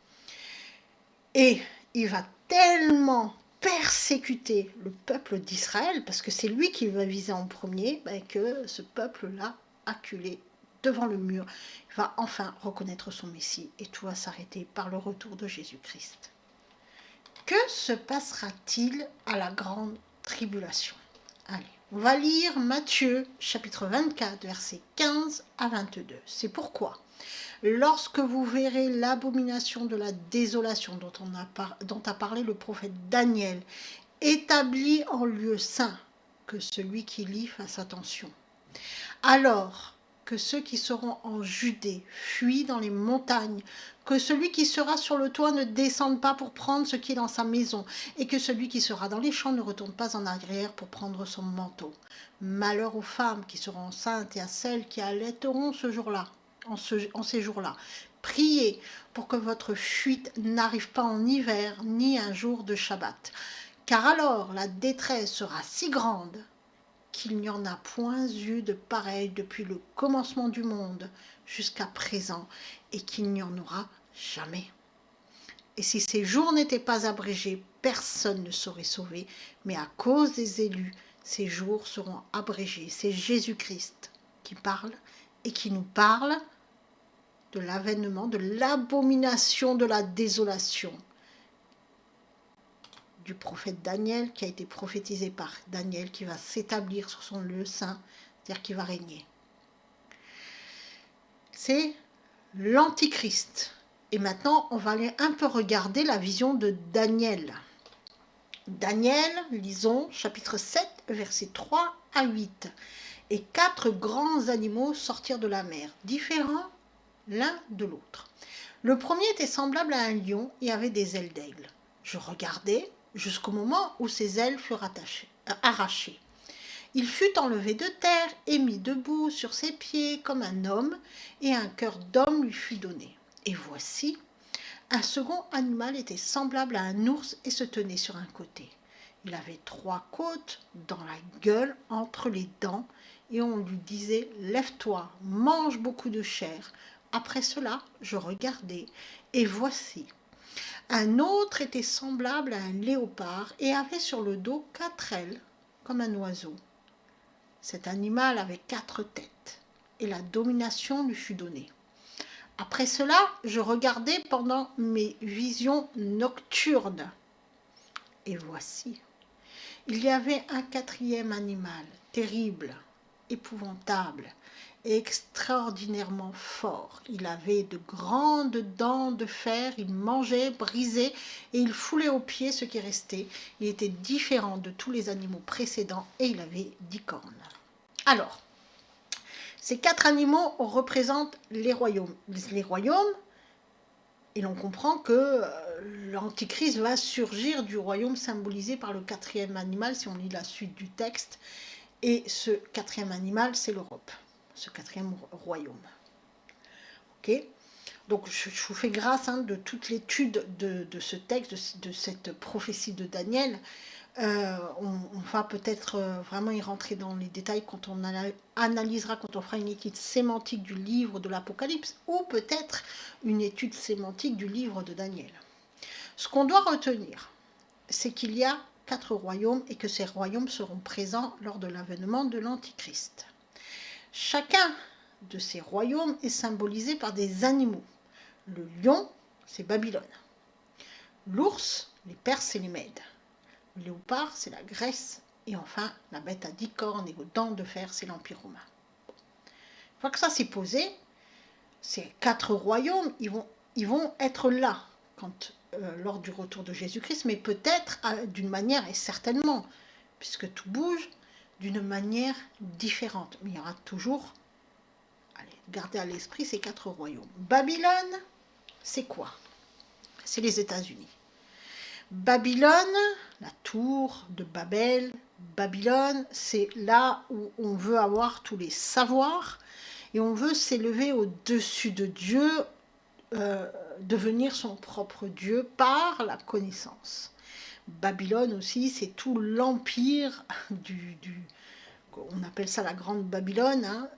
Et il va tellement persécuter le peuple d'Israël, parce que c'est lui qui va viser en premier, que ce peuple-là, acculé devant le mur, va enfin reconnaître son Messie, et tout va s'arrêter par le retour de Jésus-Christ. Que se passera-t-il à la grande tribulation? Allez, on va lire Matthieu, chapitre 24, versets 15 à 22. C'est pourquoi, lorsque vous verrez l'abomination de la désolation dont a parlé le prophète Daniel, établie en lieu saint, que celui qui lit fasse attention. Alors que ceux qui seront en Judée fuient dans les montagnes, que celui qui sera sur le toit ne descende pas pour prendre ce qui est dans sa maison, et que celui qui sera dans les champs ne retourne pas en arrière pour prendre son manteau. Malheur aux femmes qui seront enceintes et à celles qui allaiteront ce jour-là, en ces jours-là. Priez pour que votre fuite n'arrive pas en hiver ni un jour de Shabbat, car alors la détresse sera si grande qu'il n'y en a point eu de pareil depuis le commencement du monde jusqu'à présent, et qu'il n'y en aura jamais. Et si ces jours n'étaient pas abrégés, personne ne serait sauvé, mais à cause des élus, ces jours seront abrégés. C'est Jésus-Christ qui parle et qui nous parle de l'avènement, de l'abomination de la désolation du prophète Daniel, qui a été prophétisé par Daniel, qui va s'établir sur son lieu saint, c'est-à-dire qui va régner. C'est l'Antichrist. Et maintenant, on va aller un peu regarder la vision de Daniel. Daniel, lisons, chapitre 7, versets 3 à 8. Et 4 grands animaux sortirent de la mer, différents l'un de l'autre. Le premier était semblable à un lion et avait des ailes d'aigle. Je regardais jusqu'au moment où ses ailes furent arrachées. Il fut enlevé de terre et mis debout sur ses pieds comme un homme, et un cœur d'homme lui fut donné. Et voici, un second animal était semblable à un ours et se tenait sur un côté. Il avait 3 côtes dans la gueule entre les dents, et on lui disait « Lève-toi, mange beaucoup de chair ». Après cela, je regardai, et voici, un autre était semblable à un léopard et avait sur le dos 4 ailes, comme un oiseau. Cet animal avait 4 têtes, et la domination lui fut donnée. Après cela, je regardai pendant mes visions nocturnes, Et voici, il y avait un quatrième animal, terrible, épouvantable et extraordinairement fort. Il avait de grandes dents de fer, il mangeait, brisait et il foulait aux pieds ce qui restait. Il était différent de tous les animaux précédents et il avait 10 cornes. Alors, ces 4 animaux représentent les royaumes. Les royaumes, et l'on comprend que l'Antichrist va surgir du royaume symbolisé par le quatrième animal, si on lit la suite du texte. Et ce quatrième animal, c'est l'Europe, ce quatrième royaume. Ok. Donc je vous fais grâce de toute l'étude de ce texte, de cette prophétie de Daniel. On va peut-être vraiment y rentrer dans les détails quand on analysera, quand on fera une étude sémantique du livre de l'Apocalypse, ou peut-être une étude sémantique du livre de Daniel. Ce qu'on doit retenir, c'est qu'il y a 4 royaumes et que ces royaumes seront présents lors de l'avènement de l'Antichrist. Chacun de ces royaumes est symbolisé par des animaux. Le lion, c'est Babylone. L'ours, les Perses et les Mèdes. Le léopard, c'est la Grèce. Et enfin, la bête à 10 cornes et aux dents de fer, c'est l'Empire romain. Une fois que ça s'est posé, ces 4 royaumes, ils vont être là lors du retour de Jésus-Christ, mais peut-être d'une manière, et certainement, puisque tout bouge, d'une manière différente. Mais il y aura toujours, gardez à l'esprit ces 4 royaumes. Babylone, c'est quoi? C'est les États-Unis. Babylone, la tour de Babel, Babylone, c'est là où on veut avoir tous les savoirs et on veut s'élever au-dessus de Dieu, devenir son propre Dieu par la connaissance. Babylone aussi, c'est tout l'empire on appelle ça la grande Babylone,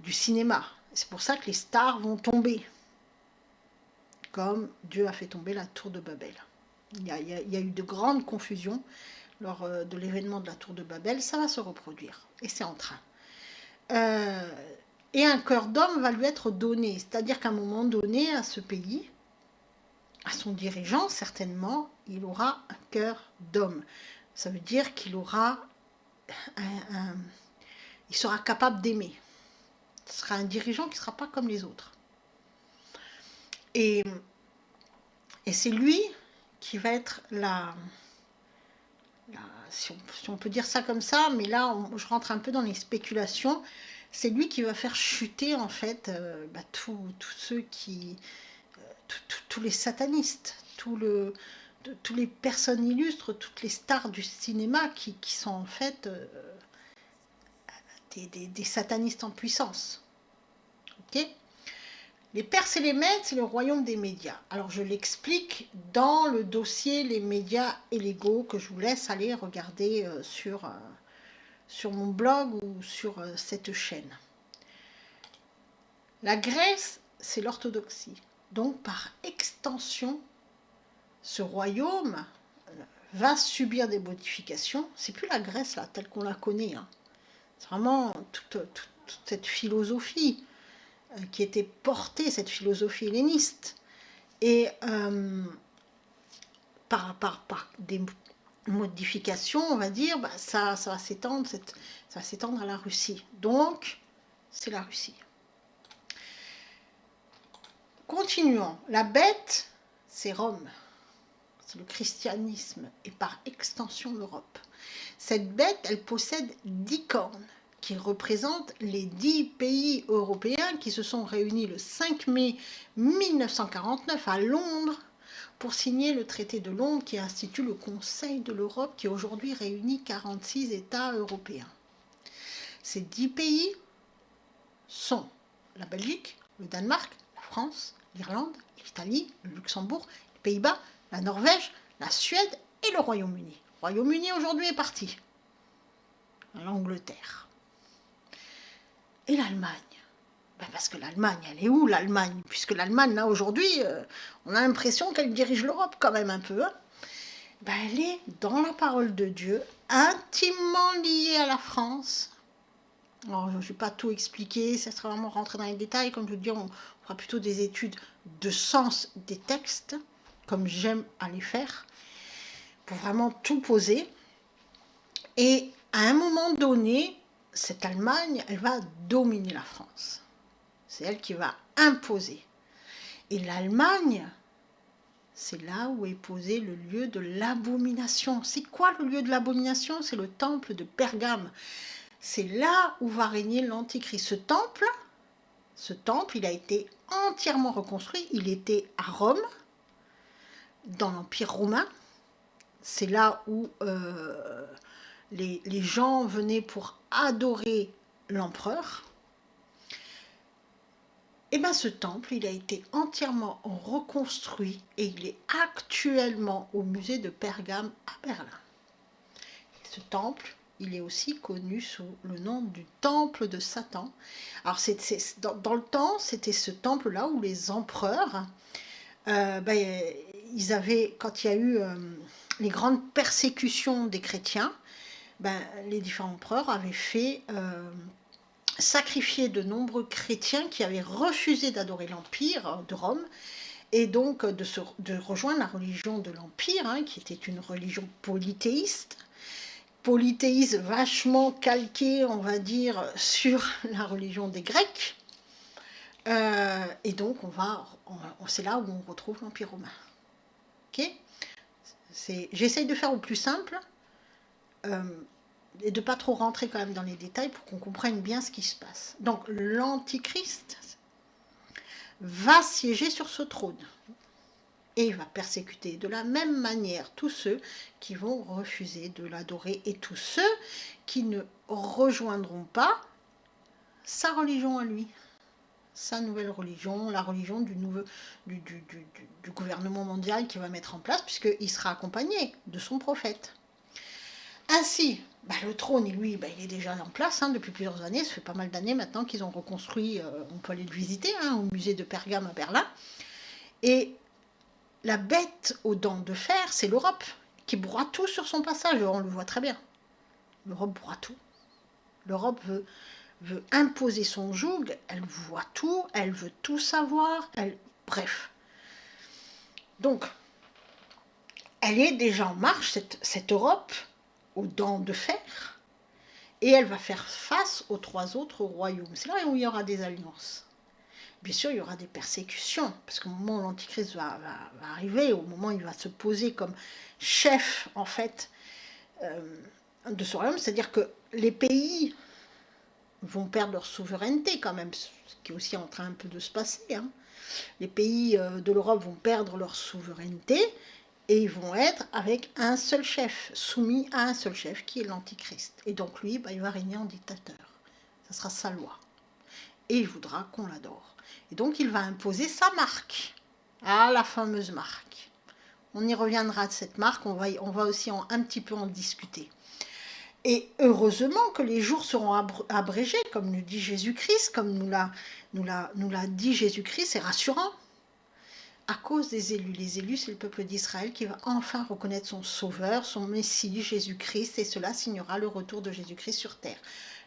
du cinéma. C'est pour ça que les stars vont tomber, comme Dieu a fait tomber la tour de Babel. Il y a eu de grandes confusions lors de l'événement de la tour de Babel. Ça va se reproduire, et c'est en train. Et un cœur d'homme va lui être donné, c'est-à-dire qu'à un moment donné, à ce pays, à son dirigeant, certainement, il aura un cœur d'homme. Ça veut dire qu'il aura il sera capable d'aimer. Ce sera un dirigeant qui ne sera pas comme les autres. Et c'est lui qui va être si on peut dire ça comme ça, mais là, je rentre un peu dans les spéculations. C'est lui qui va faire chuter, en fait, tous ceux qui... tous les satanistes, tous les personnes illustres, toutes les stars du cinéma qui sont en fait des satanistes en puissance. Ok ? Les Perses et les Mèdes, c'est le royaume des médias. Alors je l'explique dans le dossier Les médias et l'ego que je vous laisse aller regarder sur mon blog ou sur cette chaîne. La Grèce, c'est l'orthodoxie. Donc par extension, ce royaume va subir des modifications. C'est plus la Grèce là, telle qu'on la connaît. C'est vraiment toute cette philosophie qui était portée, cette philosophie helléniste. Et par des modifications, on va dire, ça va s'étendre à la Russie. Donc, c'est la Russie. Continuons. La bête, c'est Rome. C'est le christianisme et par extension l'Europe. Cette bête, elle possède 10 cornes qui représentent les 10 pays européens qui se sont réunis le 5 mai 1949 à Londres pour signer le traité de Londres qui institue le Conseil de l'Europe qui aujourd'hui réunit 46 États européens. Ces 10 pays sont la Belgique, le Danemark, la France, l'Irlande, l'Italie, le Luxembourg, les Pays-Bas, la Norvège, la Suède et le Royaume-Uni. Le Royaume-Uni aujourd'hui est parti. L'Angleterre. Et l'Allemagne. Parce que l'Allemagne, elle est où l'Allemagne? Puisque l'Allemagne, là, aujourd'hui, on a l'impression qu'elle dirige l'Europe quand même un peu. Elle est dans la parole de Dieu, intimement liée à la France. Alors, je ne vais pas tout expliquer, ça sera vraiment rentrer dans les détails. Comme je vous dis, on fera plutôt des études de sens des textes. comme j'aime à les faire, pour vraiment tout poser. Et à un moment donné, cette Allemagne, elle va dominer la France. C'est elle qui va imposer. Et l'Allemagne, c'est là où est posé le lieu de l'abomination. C'est quoi le lieu de l'abomination? C'est le temple de Pergame. C'est là où va régner l'Antichrist. Ce temple, il a été entièrement reconstruit. Il était à Rome, dans l'Empire romain. C'est là où les gens venaient pour adorer l'empereur. Et bien ce temple, il a été entièrement reconstruit et il est actuellement au musée de Pergame à Berlin. Et ce temple, il est aussi connu sous le nom du temple de Satan. Alors dans le temps, c'était ce temple-là où les empereurs, ils avaient, quand il y a eu les grandes persécutions des chrétiens, les différents empereurs avaient fait sacrifier de nombreux chrétiens qui avaient refusé d'adorer l'Empire de Rome et donc de rejoindre la religion de l'Empire, qui était une religion polythéiste vachement calquée, on va dire, sur la religion des Grecs. Et donc c'est là où on retrouve l'Empire romain. Okay, j'essaye de faire au plus simple et de ne pas trop rentrer quand même dans les détails pour qu'on comprenne bien ce qui se passe. Donc l'Antichrist va siéger sur ce trône et il va persécuter de la même manière tous ceux qui vont refuser de l'adorer et tous ceux qui ne rejoindront pas sa religion à lui, sa nouvelle religion, la religion du gouvernement mondial qu'il va mettre en place, puisqu'il sera accompagné de son prophète. Ainsi, le trône, lui, il est déjà en place depuis plusieurs années. Ça fait pas mal d'années maintenant qu'ils ont reconstruit, on peut aller le visiter, au musée de Pergame à Berlin. Et la bête aux dents de fer, c'est l'Europe, qui broie tout sur son passage. On le voit très bien. L'Europe broie tout. L'Europe veut imposer son joug, elle voit tout, elle veut tout savoir, bref. Donc, elle est déjà en marche, cette Europe, aux dents de fer, et elle va faire face aux 3 autres royaumes. C'est là où il y aura des alliances. Bien sûr, il y aura des persécutions, parce qu'au moment où l'Antichrist va arriver, au moment où il va se poser comme chef, en fait, de ce royaume, c'est-à-dire que les pays vont perdre leur souveraineté quand même, ce qui est aussi en train un peu de se passer. Les pays de l'Europe vont perdre leur souveraineté, et ils vont être avec un seul chef, soumis à un seul chef, qui est l'Antichrist. Et donc lui, il va régner en dictateur. Ça sera sa loi. Et il voudra qu'on l'adore. Et donc il va imposer sa marque. La fameuse marque. On y reviendra de cette marque, on va aussi un petit peu en discuter. Et heureusement que les jours seront abrégés, comme nous dit Jésus-Christ, comme nous l'a dit Jésus-Christ, c'est rassurant. À cause des élus. Les élus, c'est le peuple d'Israël qui va enfin reconnaître son Sauveur, son Messie, Jésus-Christ, et cela signera le retour de Jésus-Christ sur terre.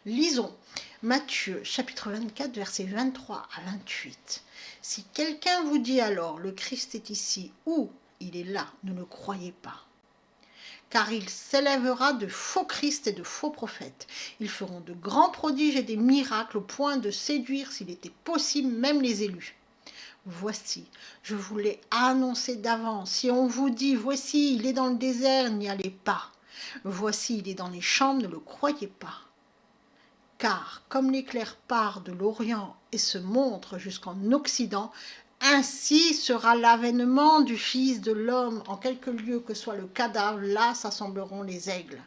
Lisons Matthieu, chapitre 24, versets 23 à 28. Si quelqu'un vous dit alors, le Christ est ici, ou il est là, ne le croyez pas. Car il s'élèvera de faux Christ et de faux prophètes. Ils feront de grands prodiges et des miracles au point de séduire, s'il était possible, même les élus. Voici, je vous l'ai annoncé d'avance. Si on vous dit, voici, il est dans le désert, n'y allez pas. Voici, il est dans les champs, ne le croyez pas. Car comme l'éclair part de l'Orient et se montre jusqu'en Occident, ainsi sera l'avènement du Fils de l'homme. En quelque lieu que soit le cadavre, là s'assembleront les aigles.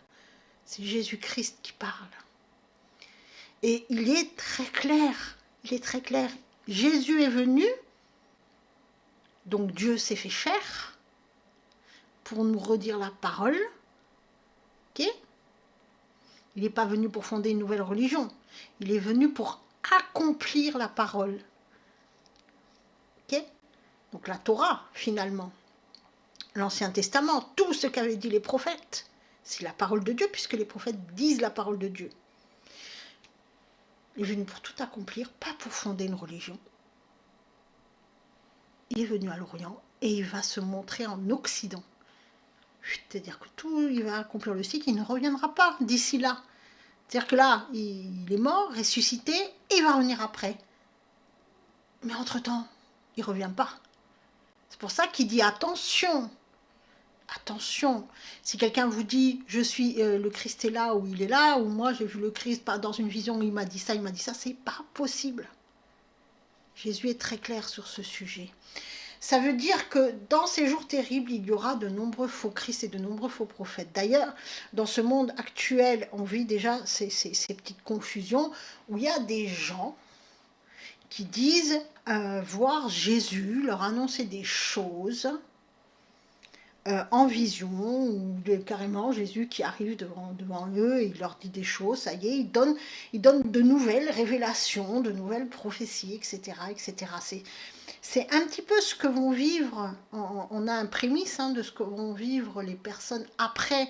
C'est Jésus-Christ qui parle. Et il est très clair, Jésus est venu, donc Dieu s'est fait chair pour nous redire la parole. Okay, il n'est pas venu pour fonder une nouvelle religion. Il est venu pour accomplir la parole. Okay, donc la Torah, finalement. L'Ancien Testament, tout ce qu'avaient dit les prophètes, c'est la parole de Dieu, puisque les prophètes disent la parole de Dieu. Il est venu pour tout accomplir, pas pour fonder une religion. Il est venu à l'Orient et il va se montrer en Occident. C'est-à-dire que tout, il va accomplir le cycle, il ne reviendra pas d'ici là. C'est-à-dire que là, il est mort, ressuscité, et il va revenir après. Mais entre-temps, il ne revient pas. C'est pour ça qu'il dit attention. Attention, si quelqu'un vous dit je suis le Christ est là ou il est là, ou moi j'ai vu le Christ dans une vision où il m'a dit ça, c'est pas possible. Jésus est très clair sur ce sujet. Ça veut dire que dans ces jours terribles, il y aura de nombreux faux Christ et de nombreux faux prophètes. D'ailleurs, dans ce monde actuel, on vit déjà ces petites confusions où il y a des gens qui disent voir Jésus, leur annoncer des choses en vision, ou carrément Jésus qui arrive devant eux et il leur dit des choses, ça y est, il donne de nouvelles révélations, de nouvelles prophéties, etc. etc. C'est un petit peu ce que vont vivre, on a un prémisse de ce que vont vivre les personnes après,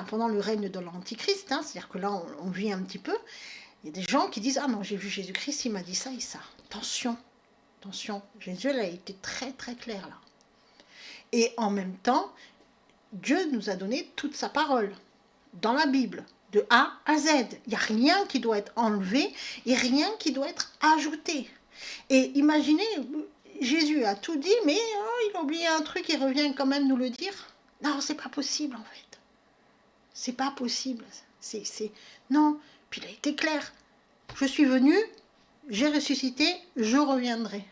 pendant le règne de l'Antichrist, c'est-à-dire que là on vit un petit peu, il y a des gens qui disent « Ah non, j'ai vu Jésus-Christ, il m'a dit ça et ça ». Attention, attention, Jésus elle a été très très clair là. Et en même temps, Dieu nous a donné toute sa parole dans la Bible, de A à Z. Il n'y a rien qui doit être enlevé et rien qui doit être ajouté. Et imaginez, Jésus a tout dit, mais il a oublié un truc, il revient quand même nous le dire. Non, c'est pas possible en fait. C'est pas possible. Non, puis il a été clair. Je suis venu, j'ai ressuscité, je reviendrai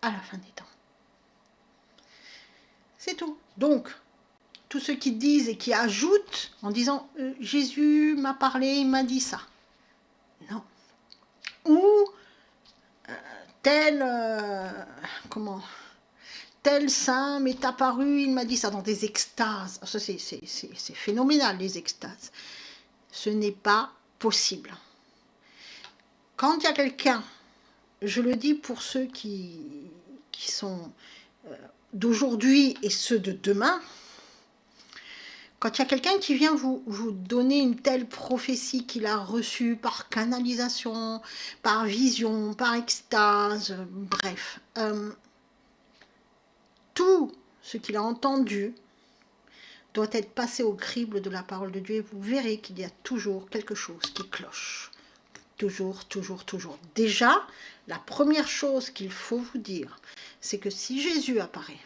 à la fin des temps. C'est tout. Donc, tous ceux qui disent et qui ajoutent en disant Jésus m'a parlé, il m'a dit ça. Non. Ou tel saint m'est apparu, il m'a dit ça dans des extases. Ça, c'est phénoménal, les extases. Ce n'est pas possible. Quand il y a quelqu'un, je le dis pour ceux qui sont d'aujourd'hui et ceux de demain, quand il y a quelqu'un qui vient vous donner une telle prophétie qu'il a reçue par canalisation, par vision, par extase, bref, tout ce qu'il a entendu doit être passé au crible de la parole de Dieu et vous verrez qu'il y a toujours quelque chose qui cloche. Toujours, toujours, toujours. Déjà, la première chose qu'il faut vous dire, c'est que si Jésus apparaît,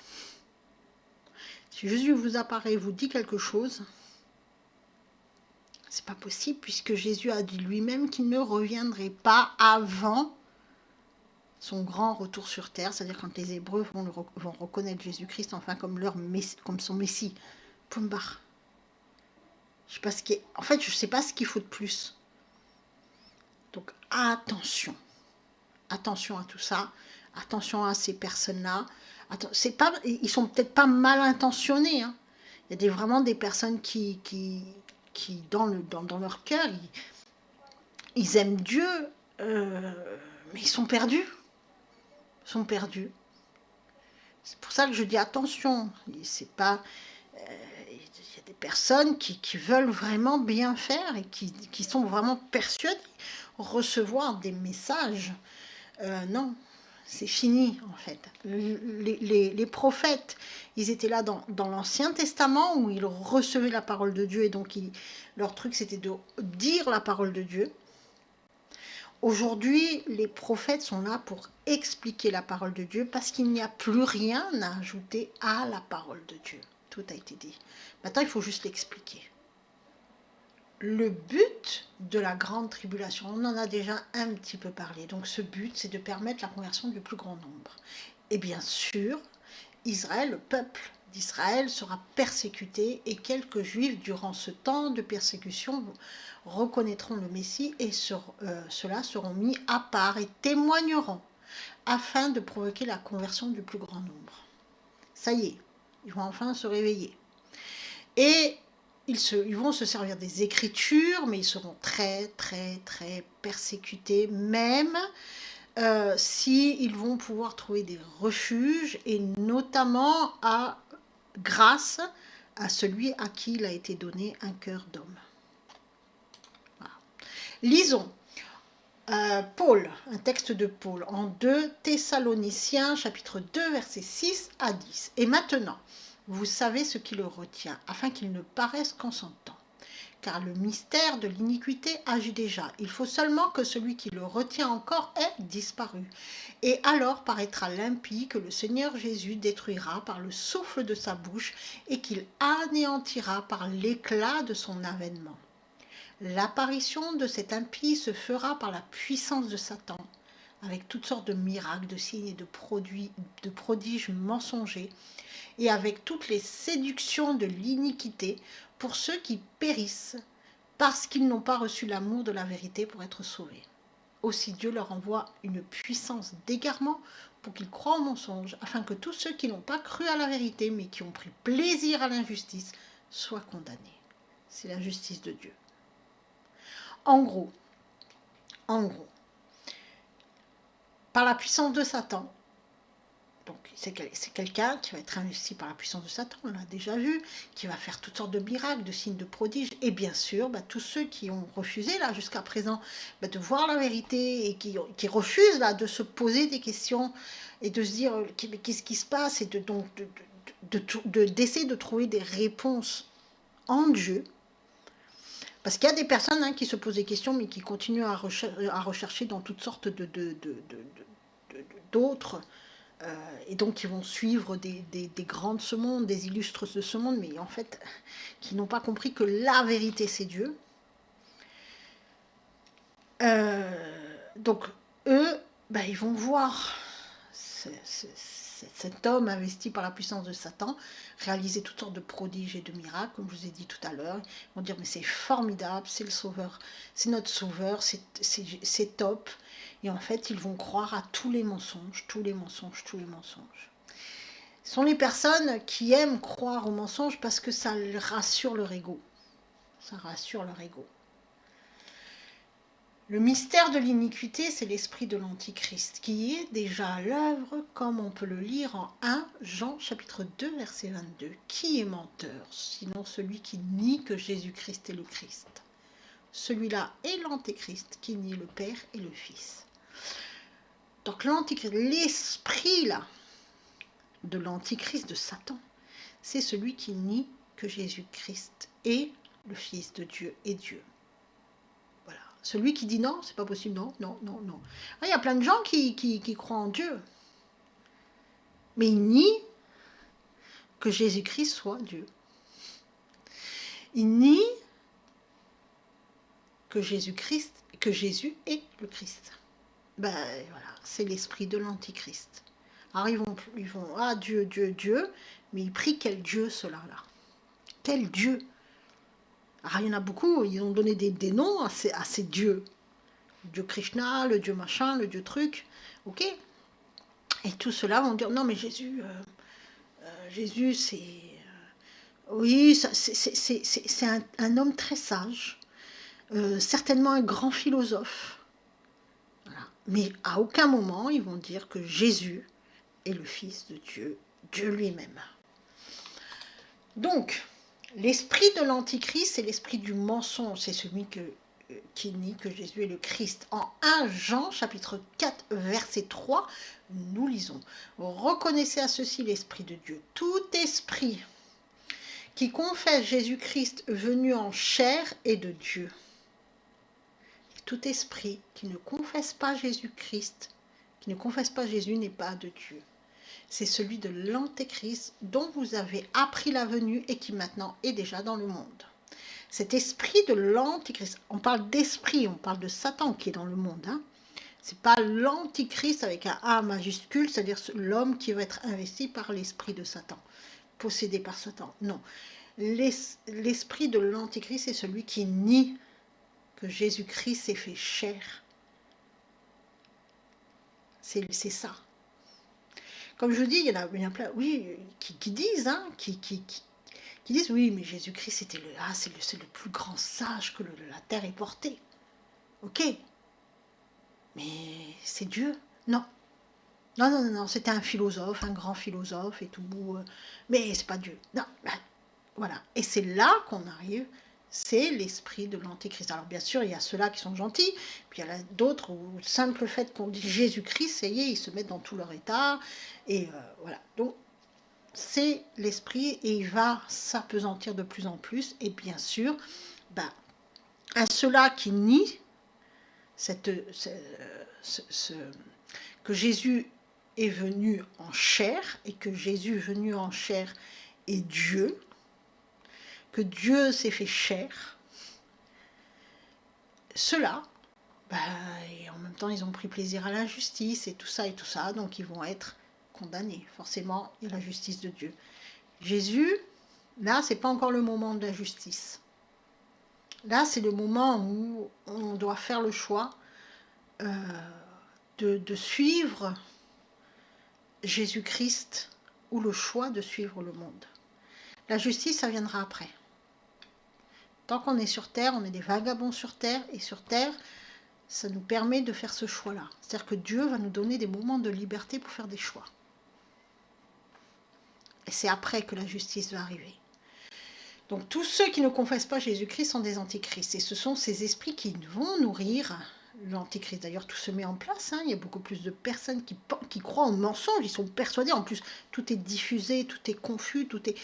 si Jésus vous apparaît, vous dit quelque chose, c'est pas possible puisque Jésus a dit lui-même qu'il ne reviendrait pas avant son grand retour sur terre, c'est-à-dire quand les Hébreux vont reconnaître Jésus-Christ enfin comme son Messie. Point barre. Je sais pas ce qu'il faut de plus. Donc attention. Attention à tout ça. Attention à ces personnes-là. Ils sont peut-être pas mal intentionnés. Il y a vraiment des personnes qui dans leur cœur, ils aiment Dieu, mais ils sont perdus. Ils sont perdus. C'est pour ça que je dis attention. C'est pas... il y a des personnes qui veulent vraiment bien faire et qui sont vraiment persuadées recevoir des messages. Non, c'est fini en fait. Les prophètes, ils étaient là dans l'Ancien Testament où ils recevaient la parole de Dieu et donc leur truc c'était de dire la parole de Dieu. Aujourd'hui, les prophètes sont là pour expliquer la parole de Dieu parce qu'il n'y a plus rien à ajouter à la parole de Dieu. Tout a été dit. Maintenant, il faut juste l'expliquer. Le but de la grande tribulation, on en a déjà un petit peu parlé. Donc ce but, c'est de permettre la conversion du plus grand nombre. Et bien sûr, Israël, le peuple d'Israël sera persécuté et quelques juifs durant ce temps de persécution reconnaîtront le Messie et ceux-là seront mis à part et témoigneront afin de provoquer la conversion du plus grand nombre. Ça y est, ils vont enfin se réveiller. Et ils vont se servir des Écritures, mais ils seront très, très, très persécutés, même s'ils vont pouvoir trouver des refuges, et notamment grâce à celui à qui il a été donné un cœur d'homme. Voilà. Lisons Paul, un texte de Paul, en 2 Thessaloniciens, chapitre 2, versets 6 à 10. Et maintenant, vous savez ce qui le retient, afin qu'il ne paraisse qu'en son temps. Car le mystère de l'iniquité agit déjà. Il faut seulement que celui qui le retient encore ait disparu. Et alors paraîtra l'impie que le Seigneur Jésus détruira par le souffle de sa bouche et qu'il anéantira par l'éclat de son avènement. L'apparition de cet impie se fera par la puissance de Satan, avec toutes sortes de miracles, de signes et de prodiges mensongers, et avec toutes les séductions de l'iniquité pour ceux qui périssent, parce qu'ils n'ont pas reçu l'amour de la vérité pour être sauvés. Aussi Dieu leur envoie une puissance d'égarement pour qu'ils croient au mensonge, afin que tous ceux qui n'ont pas cru à la vérité, mais qui ont pris plaisir à l'injustice, soient condamnés. C'est la justice de Dieu. En gros, par la puissance de Satan, donc c'est quelqu'un qui va être investi par la puissance de Satan, on l'a déjà vu, qui va faire toutes sortes de miracles, de signes, de prodiges, et bien sûr, tous ceux qui ont refusé là jusqu'à présent de voir la vérité et qui refusent là de se poser des questions et de se dire qu'est-ce qui se passe et d'essayer de trouver des réponses en Dieu. Parce qu'il y a des personnes qui se posent des questions, mais qui continuent à rechercher dans toutes sortes d'autres, et donc qui vont suivre des grands de ce monde, des illustres de ce monde, mais en fait, qui n'ont pas compris que la vérité, c'est Dieu. Donc, eux, ils vont voir cet homme investi par la puissance de Satan réaliser toutes sortes de prodiges et de miracles, comme je vous ai dit tout à l'heure. Ils vont dire, mais c'est formidable, c'est le sauveur, c'est notre sauveur, c'est top. Et en fait, ils vont croire à tous les mensonges, tous les mensonges, tous les mensonges. Ce sont les personnes qui aiment croire aux mensonges parce que ça rassure leur ego. Ça rassure leur ego. Le mystère de l'iniquité, c'est l'esprit de l'Antichrist, qui est déjà à l'œuvre, comme on peut le lire en 1 Jean chapitre 2, verset 22. Qui est menteur, sinon celui qui nie que Jésus-Christ est le Christ? Celui-là est l'Antéchrist, qui nie le Père et le Fils. Donc l'Antichrist, l'esprit là, de l'Antichrist, de Satan, c'est celui qui nie que Jésus-Christ est le Fils de Dieu et Dieu. Voilà. Celui qui dit non, c'est pas possible, non. Il y a plein de gens qui croient en Dieu, mais ils nient que Jésus-Christ soit Dieu. Ils nient que Jésus est le Christ. Voilà, c'est l'esprit de l'Antichrist. Alors ils vont Dieu, mais ils prient quel Dieu cela-là? Quel Dieu? Alors il y en a beaucoup, ils ont donné des noms à ces dieux. Le Dieu Krishna, le Dieu machin, le Dieu truc, ok? Et tout cela vont dire, non mais Jésus c'est... oui, c'est un homme très sage, certainement un grand philosophe. Voilà. Mais à aucun moment ils vont dire que Jésus est le Fils de Dieu, Dieu lui-même. Donc, l'esprit de l'Antichrist, c'est l'esprit du mensonge, c'est celui qui nie que Jésus est le Christ. En 1 Jean, chapitre 4, verset 3, nous lisons « Reconnaissez à ceci l'Esprit de Dieu. Tout esprit qui confesse Jésus-Christ venu en chair est de Dieu. Tout esprit qui ne confesse pas Jésus-Christ, qui ne confesse pas Jésus n'est pas de Dieu. » C'est celui de l'Antéchrist dont vous avez appris la venue et qui maintenant est déjà dans le monde. Cet esprit de l'Antichrist, on parle d'esprit, on parle de Satan qui est dans le monde. C'est pas l'Antichrist avec un A majuscule, c'est-à-dire l'homme qui va être investi par l'esprit de Satan, possédé par Satan. Non, l'esprit de l'Antichrist, c'est celui qui nie que Jésus-Christ s'est fait chair. C'est ça. Comme je dis, il y en a plein, oui, qui disent, qui disent, oui, mais Jésus-Christ, c'est le plus grand sage que la terre ait porté. Ok, mais c'est Dieu? Non. Non, c'était un philosophe, un grand philosophe et tout, mais c'est pas Dieu. Non, voilà. Et c'est là qu'on arrive, c'est l'esprit de l'Antéchrist. Alors bien sûr, il y a ceux-là qui sont gentils, puis il y en a d'autres où le simple fait qu'on dit Jésus-Christ, ça y est, ils se mettent dans tout leur état, et voilà. Donc c'est l'esprit, et il va s'apesantir de plus en plus, et bien sûr, ben, à ceux-là qui nient que Jésus est venu en chair, et que Jésus venu en chair est Dieu, que Dieu s'est fait chair, ceux-là, et en même temps ils ont pris plaisir à l'injustice et tout ça, donc ils vont être condamnés. Forcément, il y a la justice de Dieu. Jésus, là, c'est pas encore le moment de la justice. Là, c'est le moment où on doit faire le choix de suivre Jésus-Christ ou le choix de suivre le monde. La justice, ça viendra après. Tant qu'on est sur Terre, on est des vagabonds sur Terre, et sur Terre, ça nous permet de faire ce choix-là. C'est-à-dire que Dieu va nous donner des moments de liberté pour faire des choix. Et c'est après que la justice va arriver. Donc tous ceux qui ne confessent pas Jésus-Christ sont des antichrists. Et ce sont ces esprits qui vont nourrir l'antichrist. D'ailleurs, tout se met en place. Il y a beaucoup plus de personnes qui croient en mensonges. Ils sont persuadés. En plus, tout est diffusé, tout est confus, tout est...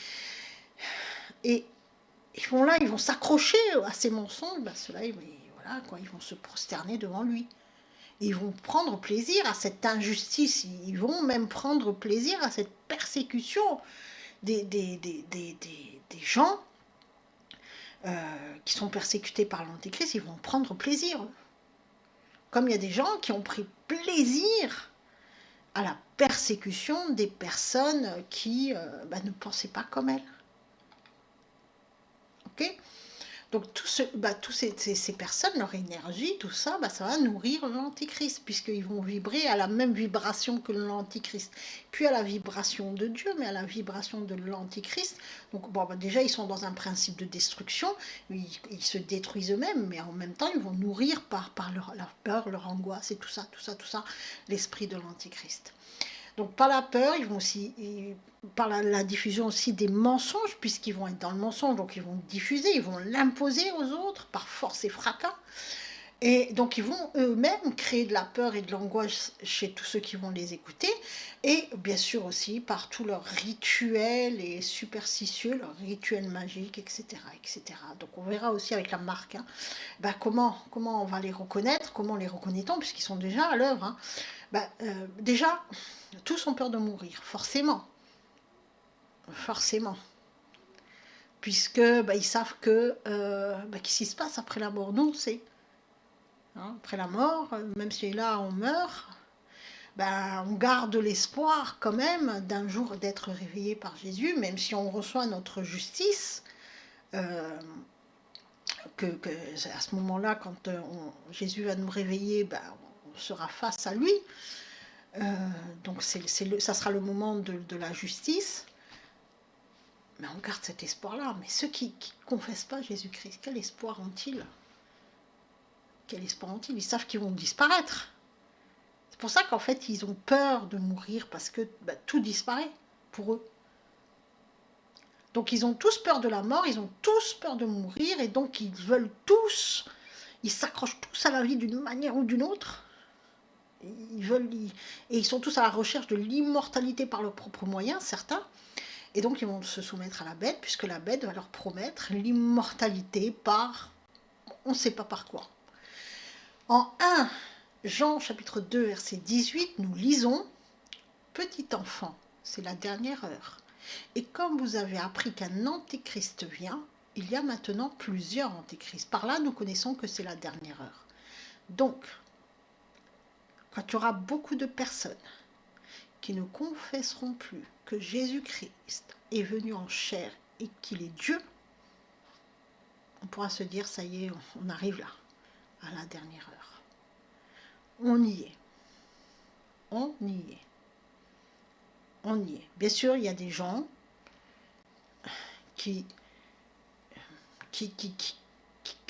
Et ils vont s'accrocher à ces mensonges. Ceux-là, voilà, quoi, ils vont se prosterner devant lui. Ils vont prendre plaisir à cette injustice. Ils vont même prendre plaisir à cette persécution des gens qui sont persécutés par l'Antéchrist. Ils vont prendre plaisir. Comme il y a des gens qui ont pris plaisir à la persécution des personnes qui ne pensaient pas comme elles. Ok ? Donc toutes ces personnes, leur énergie, tout ça, ça va nourrir l'Antichrist, puisqu'ils vont vibrer à la même vibration que l'Antichrist, puis à la vibration de Dieu, mais à la vibration de l'Antichrist. Donc déjà, ils sont dans un principe de destruction, ils se détruisent eux-mêmes, mais en même temps, ils vont nourrir par leur peur, leur angoisse, et tout ça, l'esprit de l'Antichrist. Donc par la peur, ils vont aussi, par la diffusion aussi des mensonges, puisqu'ils vont être dans le mensonge, donc ils vont diffuser, ils vont l'imposer aux autres par force et fracas. Et donc ils vont eux-mêmes créer de la peur et de l'angoisse chez tous ceux qui vont les écouter, et bien sûr aussi par tous leurs rituels et superstitieux, leurs rituels magiques, etc., etc. Donc on verra aussi avec la marque comment on va les reconnaître, comment les reconnaît-on, puisqu'ils sont déjà à l'œuvre. Déjà, tous ont peur de mourir, forcément, puisque ils savent que qu'est-ce qui se passe après la mort. Nous, on sait. Après la mort, même si là on meurt, on garde l'espoir quand même d'un jour d'être réveillé par Jésus, même si on reçoit notre justice, que à ce moment-là, quand Jésus va nous réveiller, on sera face à lui. Donc ça sera le moment de la justice, mais on garde cet espoir-là. Mais ceux qui ne confessent pas Jésus-Christ, quel espoir ont-ils? Ils savent qu'ils vont disparaître. C'est pour ça qu'en fait ils ont peur de mourir, parce que tout disparaît pour eux. Donc ils ont tous peur de la mort, ils ont tous peur de mourir, et donc ils s'accrochent tous à la vie d'une manière ou d'une autre. Et ils sont tous à la recherche de l'immortalité par leurs propres moyens, certains. Et donc ils vont se soumettre à la bête, puisque la bête va leur promettre l'immortalité par... on ne sait pas par quoi. En 1 Jean chapitre 2 verset 18, nous lisons « Petit enfant, c'est la dernière heure. Et comme vous avez appris qu'un antéchrist vient, il y a maintenant plusieurs antéchrists. Par là, nous connaissons que c'est la dernière heure. Donc, quand il y aura beaucoup de personnes qui ne confesseront plus que Jésus-Christ est venu en chair et qu'il est Dieu, on pourra se dire, ça y est, on arrive là, à la dernière heure. On y est. On y est. On y est. Bien sûr, il y a des gens qui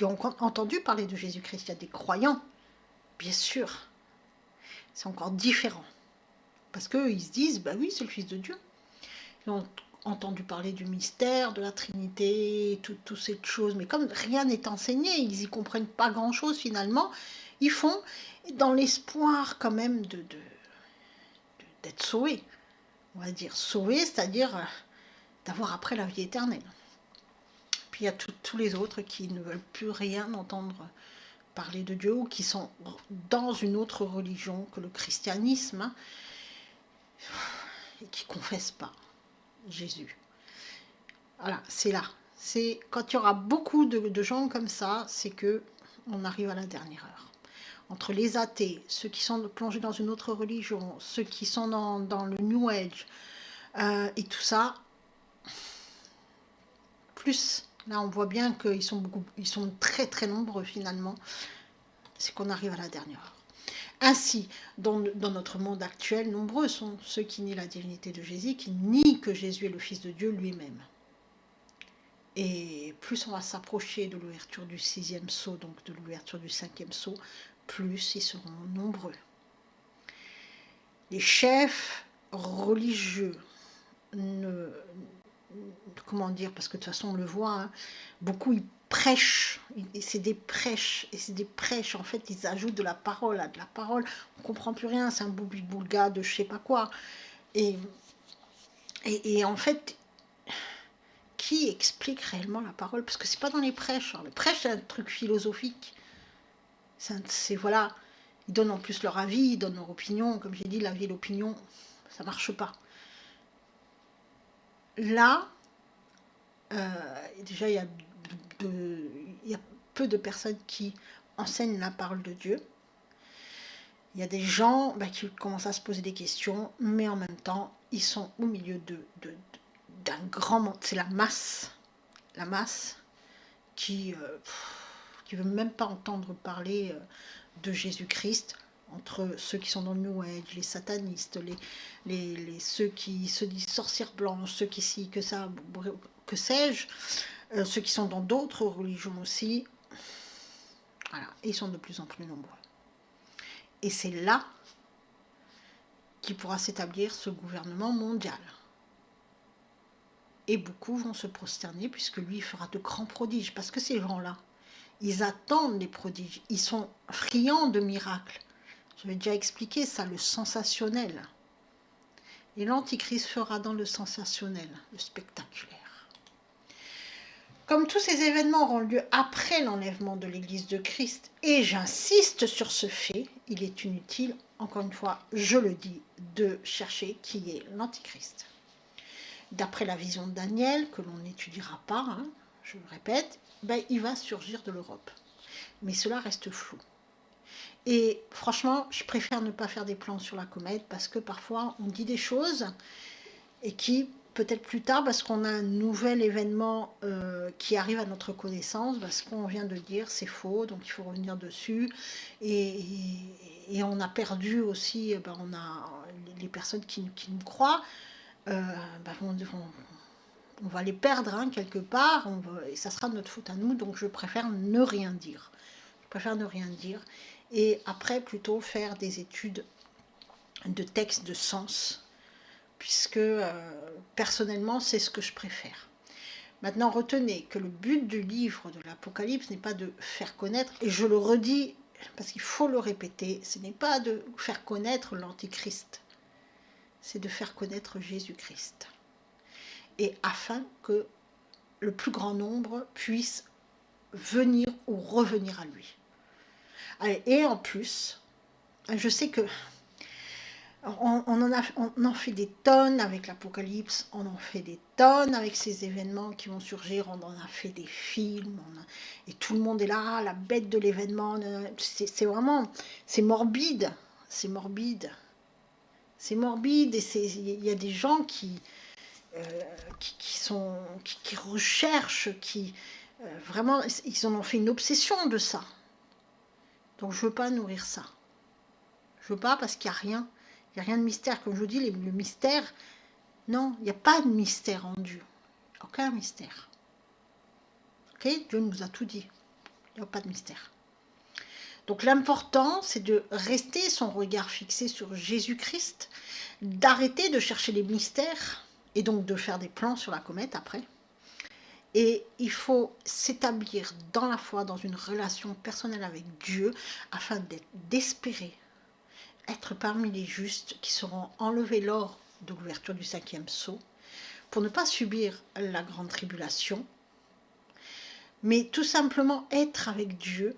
ont entendu parler de Jésus-Christ. Il y a des croyants, bien sûr. C'est encore différent. Parce qu'ils se disent, oui, c'est le Fils de Dieu. Ils ont entendu parler du mystère, de la Trinité, toutes ces choses, mais comme rien n'est enseigné, ils n'y comprennent pas grand-chose finalement, ils font dans l'espoir quand même d'être sauvés, on va dire sauvés, c'est-à-dire d'avoir après la vie éternelle. Puis il y a tous les autres qui ne veulent plus rien entendre parler de Dieu ou qui sont dans une autre religion que le christianisme, hein, et qui ne confessent pas Jésus. Voilà, c'est là. C'est quand il y aura beaucoup de gens comme ça, c'est que on arrive à la dernière heure. Entre les athées, ceux qui sont plongés dans une autre religion, ceux qui sont dans le New Age, et tout ça, plus, là on voit bien qu'ils sont ils sont très très nombreux finalement, c'est qu'on arrive à la dernière heure. Ainsi, dans notre monde actuel, nombreux sont ceux qui nient la divinité de Jésus, qui nient que Jésus est le Fils de Dieu lui-même. Et plus on va s'approcher de l'ouverture du 6e sceau, donc de l'ouverture du 5e sceau, plus ils seront nombreux. Les chefs religieux, comment dire, parce que de toute façon on le voit, hein, beaucoup ils prêchent, et c'est des prêches, en fait ils ajoutent de la parole à de la parole, on ne comprend plus rien, c'est un boulga de je sais pas quoi. Et en fait, qui explique réellement la parole? Parce que c'est pas dans les prêches. Les prêches, c'est un truc philosophique. C'est voilà, ils donnent en plus leur avis, ils donnent leur opinion. Comme j'ai dit, l'avis et l'opinion, ça marche pas. Là, déjà, il y a peu de personnes qui enseignent la parole de Dieu. Il y a des gens qui commencent à se poser des questions, mais en même temps, ils sont au milieu d'un grand monde. C'est la masse qui ne veut même pas entendre parler de Jésus-Christ, entre ceux qui sont dans le New Age, les satanistes, ceux qui se disent sorcières blanches, ceux qui ci, que ça, que sais-je, ceux qui sont dans d'autres religions aussi. Voilà, et ils sont de plus en plus nombreux. Et c'est là qu'il pourra s'établir ce gouvernement mondial. Et beaucoup vont se prosterner, puisque lui, il fera de grands prodiges, parce que ces gens-là, ils attendent les prodiges, ils sont friands de miracles. Je vais déjà expliquer ça, le sensationnel. Et l'Antichrist fera dans le sensationnel, le spectaculaire. Comme tous ces événements auront lieu après l'enlèvement de l'Église de Christ, et j'insiste sur ce fait, il est inutile, encore une fois, je le dis, de chercher qui est l'Antichrist. D'après la vision de Daniel, que l'on n'étudiera pas, hein, je le répète, il va surgir de l'Europe. Mais cela reste flou. Et franchement, je préfère ne pas faire des plans sur la comète parce que parfois on dit des choses et qui, peut-être plus tard, parce qu'on a un nouvel événement qui arrive à notre connaissance, parce qu'on vient de dire c'est faux, donc il faut revenir dessus. Et on a perdu aussi, on a les personnes qui nous croient, on va les perdre hein, quelque part, et ça sera de notre faute à nous, donc je préfère ne rien dire. Et après plutôt faire des études de textes de sens, puisque personnellement c'est ce que je préfère. Maintenant retenez que le but du livre de l'Apocalypse n'est pas de faire connaître, et je le redis parce qu'il faut le répéter, ce n'est pas de faire connaître l'Antichrist, c'est de faire connaître Jésus-Christ. Et afin que le plus grand nombre puisse venir ou revenir à lui. Et en plus, je sais que on en fait des tonnes avec l'Apocalypse, on en fait des tonnes avec ces événements qui vont surgir, on en a fait des films, et tout le monde est là, la bête de l'événement, c'est vraiment, c'est morbide, et il y a des gens qui recherchent, vraiment, ils en ont fait une obsession de ça. Donc je veux pas nourrir ça. Je veux pas parce qu'il n'y a rien de mystère. Comme je vous dis, le mystère, non, il n'y a pas de mystère en Dieu. Aucun mystère. Ok, Dieu nous a tout dit. Il n'y a pas de mystère. Donc l'important, c'est de rester son regard fixé sur Jésus-Christ, d'arrêter de chercher les mystères et donc de faire des plans sur la comète après. Et il faut s'établir dans la foi, dans une relation personnelle avec Dieu, afin d'espérer être parmi les justes qui seront enlevés lors de l'ouverture du 5e sceau, pour ne pas subir la grande tribulation, mais tout simplement être avec Dieu,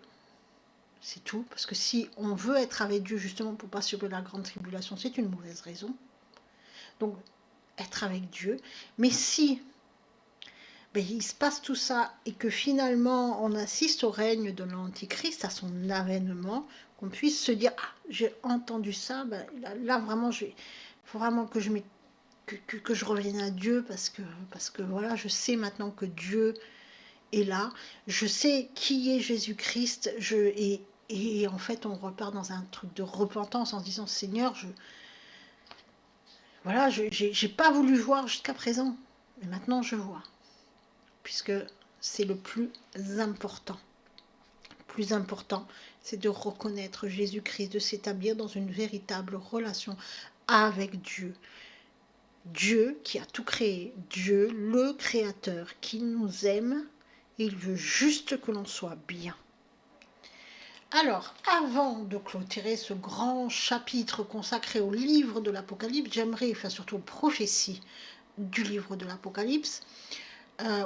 c'est tout. Parce que si on veut être avec Dieu justement pour ne pas subir la grande tribulation, c'est une mauvaise raison. Donc, être avec Dieu. Mais si il se passe tout ça et que finalement on assiste au règne de l'Antichrist, à son avènement, qu'on puisse se dire, ah, j'ai entendu ça, là vraiment, il faut vraiment que je revienne à Dieu parce que voilà, je sais maintenant que Dieu est là, je sais qui est Jésus-Christ, et en fait on repart dans un truc de repentance en se disant, Seigneur, voilà, j'ai pas voulu voir jusqu'à présent, mais maintenant je vois, puisque c'est le plus important. Le plus important, c'est de reconnaître Jésus-Christ, de s'établir dans une véritable relation avec Dieu. Dieu qui a tout créé, Dieu le Créateur qui nous aime, et il veut juste que l'on soit bien. Alors, avant de clôturer ce grand chapitre consacré au livre de l'Apocalypse, j'aimerais, enfin surtout aux prophéties du livre de l'Apocalypse,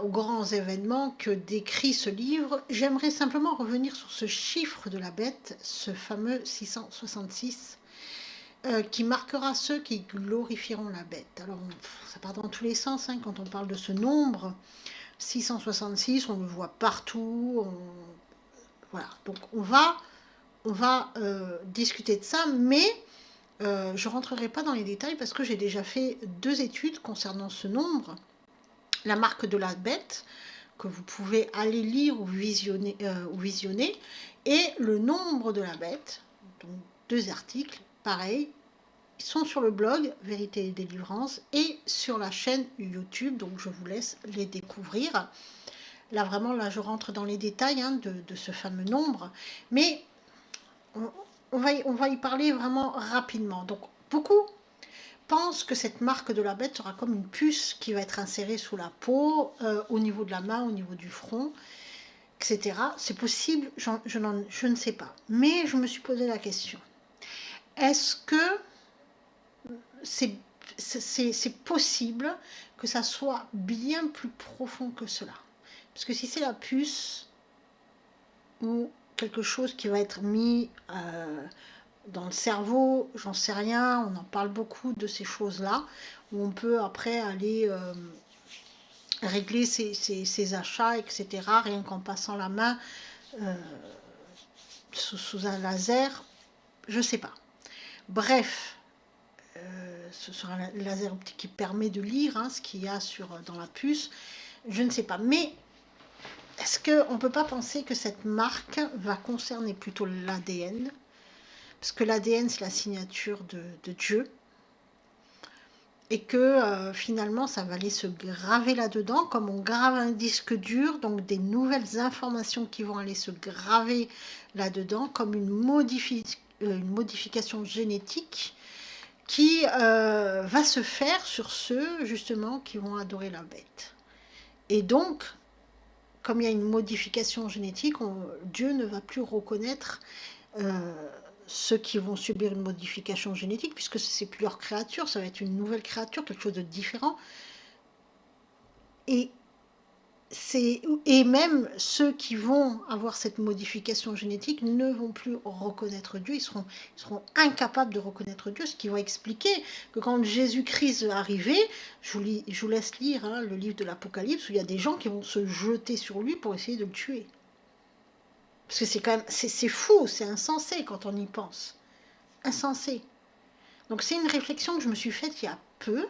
aux grands événements que décrit ce livre, j'aimerais simplement revenir sur ce chiffre de la bête, ce fameux 666, qui marquera ceux qui glorifieront la bête. Alors, ça part dans tous les sens, hein, quand on parle de ce nombre, 666, on le voit partout, voilà. Donc on va discuter de ça, mais je ne rentrerai pas dans les détails parce que j'ai déjà fait 2 études concernant ce nombre. La marque de la bête, que vous pouvez aller lire ou visionner, et le nombre de la bête, donc 2 articles, pareil, ils sont sur le blog Vérité et Délivrance et sur la chaîne YouTube, donc je vous laisse les découvrir. Là vraiment, là je rentre dans les détails de ce fameux nombre, mais on va y parler vraiment rapidement. Donc beaucoup pense que cette marque de la bête sera comme une puce qui va être insérée sous la peau, au niveau de la main, au niveau du front, etc. C'est possible, je ne sais pas. Mais je me suis posé la question. Est-ce que c'est possible que ça soit bien plus profond que cela? Parce que si c'est la puce ou quelque chose qui va être mis dans le cerveau, j'en sais rien, on en parle beaucoup de ces choses-là, où on peut après aller régler ses achats, etc., rien qu'en passant la main sous un laser, je ne sais pas. Bref, ce sera un laser optique qui permet de lire ce qu'il y a dans la puce, je ne sais pas. Mais est-ce qu'on ne peut pas penser que cette marque va concerner plutôt l'ADN? Parce que l'ADN, c'est la signature de Dieu. Et que finalement, ça va aller se graver là-dedans, comme on grave un disque dur, donc des nouvelles informations qui vont aller se graver là-dedans, comme une modification génétique qui va se faire sur ceux, justement, qui vont adorer la bête. Et donc, comme il y a une modification génétique, Dieu ne va plus reconnaître ceux qui vont subir une modification génétique, puisque ce n'est plus leur créature, ça va être une nouvelle créature, quelque chose de différent. Et même ceux qui vont avoir cette modification génétique ne vont plus reconnaître Dieu, ils seront incapables de reconnaître Dieu, ce qui va expliquer que quand Jésus-Christ est arrivé, je vous laisse lire le livre de l'Apocalypse, où il y a des gens qui vont se jeter sur lui pour essayer de le tuer. Parce que c'est quand même, c'est fou, c'est insensé quand on y pense. Insensé. Donc c'est une réflexion que je me suis faite il y a peu,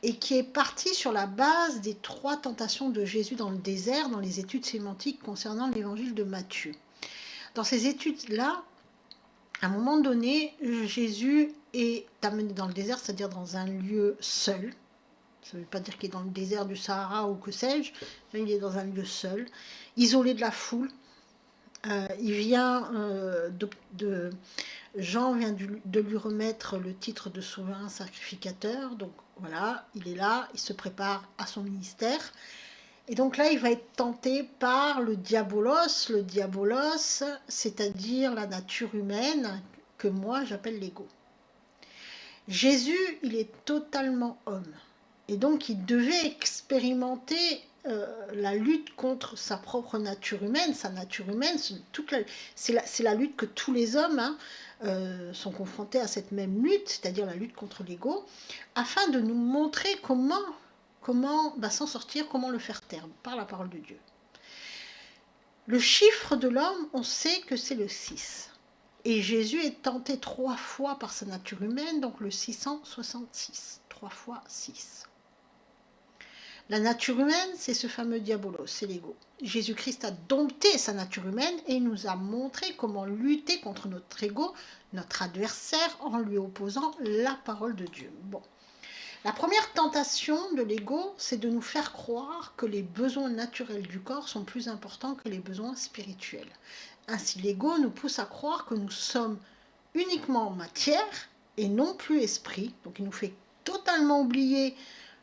et qui est partie sur la base des 3 tentations de Jésus dans le désert, dans les études sémantiques concernant l'évangile de Matthieu. Dans ces études-là, à un moment donné, Jésus est amené dans le désert, c'est-à-dire dans un lieu seul. Ça ne veut pas dire qu'il est dans le désert du Sahara ou que sais-je, mais il est dans un lieu seul, isolé de la foule. Il vient Jean vient de lui remettre le titre de souverain sacrificateur. Donc voilà, il est là, il se prépare à son ministère. Et donc là, il va être tenté par le diabolos, c'est-à-dire la nature humaine que moi j'appelle l'ego. Jésus, il est totalement homme. Et donc, il devait expérimenter la lutte contre sa propre nature humaine. Sa nature humaine, c'est la lutte que tous les hommes sont confrontés à cette même lutte, c'est-à-dire la lutte contre l'ego, afin de nous montrer comment s'en sortir, comment le faire taire par la parole de Dieu. Le chiffre de l'homme, on sait que c'est le 6. Et Jésus est tenté 3 fois par sa nature humaine, donc le 666. 3 fois 6. La nature humaine, c'est ce fameux diabolos, c'est l'ego. Jésus-Christ a dompté sa nature humaine et il nous a montré comment lutter contre notre ego, notre adversaire, en lui opposant la parole de Dieu. Bon. La première tentation de l'ego, c'est de nous faire croire que les besoins naturels du corps sont plus importants que les besoins spirituels. Ainsi, l'ego nous pousse à croire que nous sommes uniquement matière et non plus esprit. Donc, il nous fait totalement oublier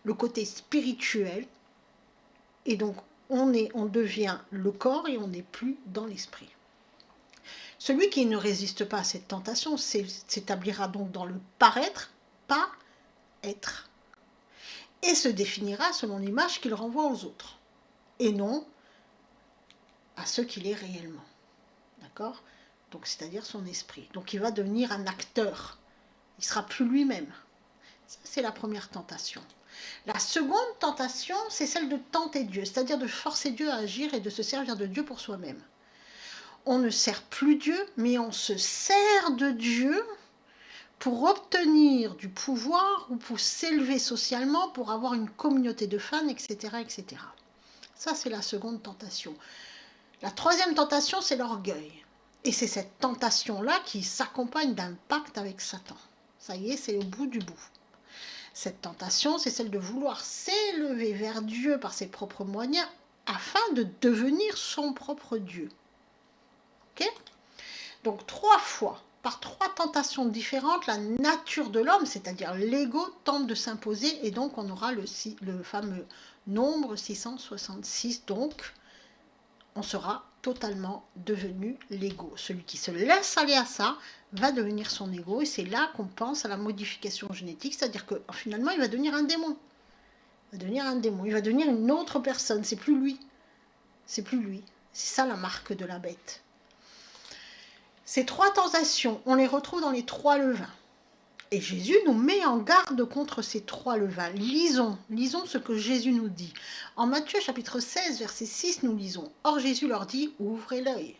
le côté spirituel. Et donc, on devient le corps et on n'est plus dans l'esprit. Celui qui ne résiste pas à cette tentation s'établira donc dans le paraître, pas être. Et se définira selon l'image qu'il renvoie aux autres, et non à ce qu'il est réellement. D'accord ? Donc, c'est-à-dire son esprit. Donc, il va devenir un acteur. Il ne sera plus lui-même. Ça, c'est la première tentation. La seconde tentation, c'est celle de tenter Dieu, c'est-à-dire de forcer Dieu à agir et de se servir de Dieu pour soi-même. On ne sert plus Dieu, mais on se sert de Dieu pour obtenir du pouvoir ou pour s'élever socialement, pour avoir une communauté de fans, etc., etc. Ça, c'est la seconde tentation. La troisième tentation, c'est l'orgueil. Et c'est cette tentation-là qui s'accompagne d'un pacte avec Satan. Ça y est, c'est au bout du bout. Cette tentation, c'est celle de vouloir s'élever vers Dieu par ses propres moyens afin de devenir son propre Dieu. Ok ? Donc 3 fois, par 3 tentations différentes, la nature de l'homme, c'est-à-dire l'ego, tente de s'imposer et donc on aura le fameux nombre 666. Donc on sera totalement devenu l'ego. Celui qui se laisse aller à ça va devenir son ego et c'est là qu'on pense à la modification génétique, c'est-à-dire que finalement il va devenir un démon. Il va devenir une autre personne, c'est plus lui. C'est ça la marque de la bête. Ces 3 tentations, on les retrouve dans les 3 levains. Et Jésus nous met en garde contre ces 3 levains. Lisons ce que Jésus nous dit. En Matthieu chapitre 16, verset 6, nous lisons « Or Jésus leur dit, ouvrez l'œil,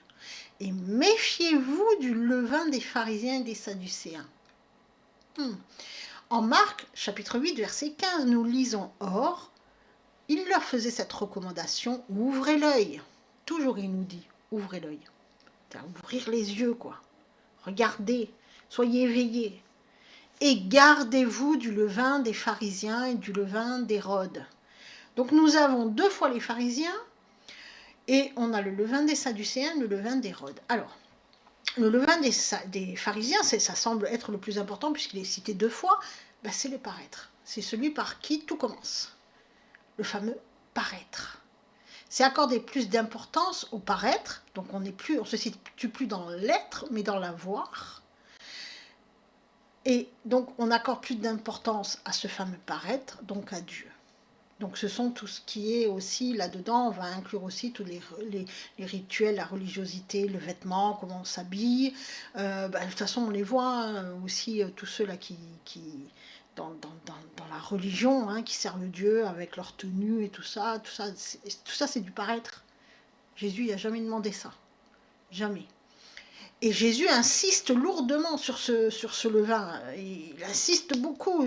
et méfiez-vous du levain des pharisiens et des sadducéens. » En Marc chapitre 8, verset 15, nous lisons « Or, il leur faisait cette recommandation, ouvrez l'œil. » Toujours il nous dit, ouvrez l'œil. Ouvrir les yeux, quoi. Regardez, soyez éveillés. Et gardez-vous du levain des pharisiens et du levain d'Hérode. Donc nous avons 2 fois les pharisiens et on a le levain des sadducéens et le levain d'Hérode. Alors, le levain des pharisiens, ça semble être le plus important puisqu'il est cité 2 fois, c'est le paraître. C'est celui par qui tout commence. Le fameux paraître. C'est accorder plus d'importance au paraître, donc on se situe plus dans l'être, mais dans l'avoir. Et donc on accorde plus d'importance à ce fameux paraître, donc à Dieu. Donc ce sont tout ce qui est aussi là-dedans, on va inclure aussi tous les rituels, la religiosité, le vêtement, comment on s'habille. De toute façon on les voit aussi, tous ceux-là qui dans la religion, qui servent Dieu avec leur tenue et tout ça c'est du paraître. Jésus n'a jamais demandé ça, jamais. Et Jésus insiste lourdement sur ce levain, il insiste beaucoup,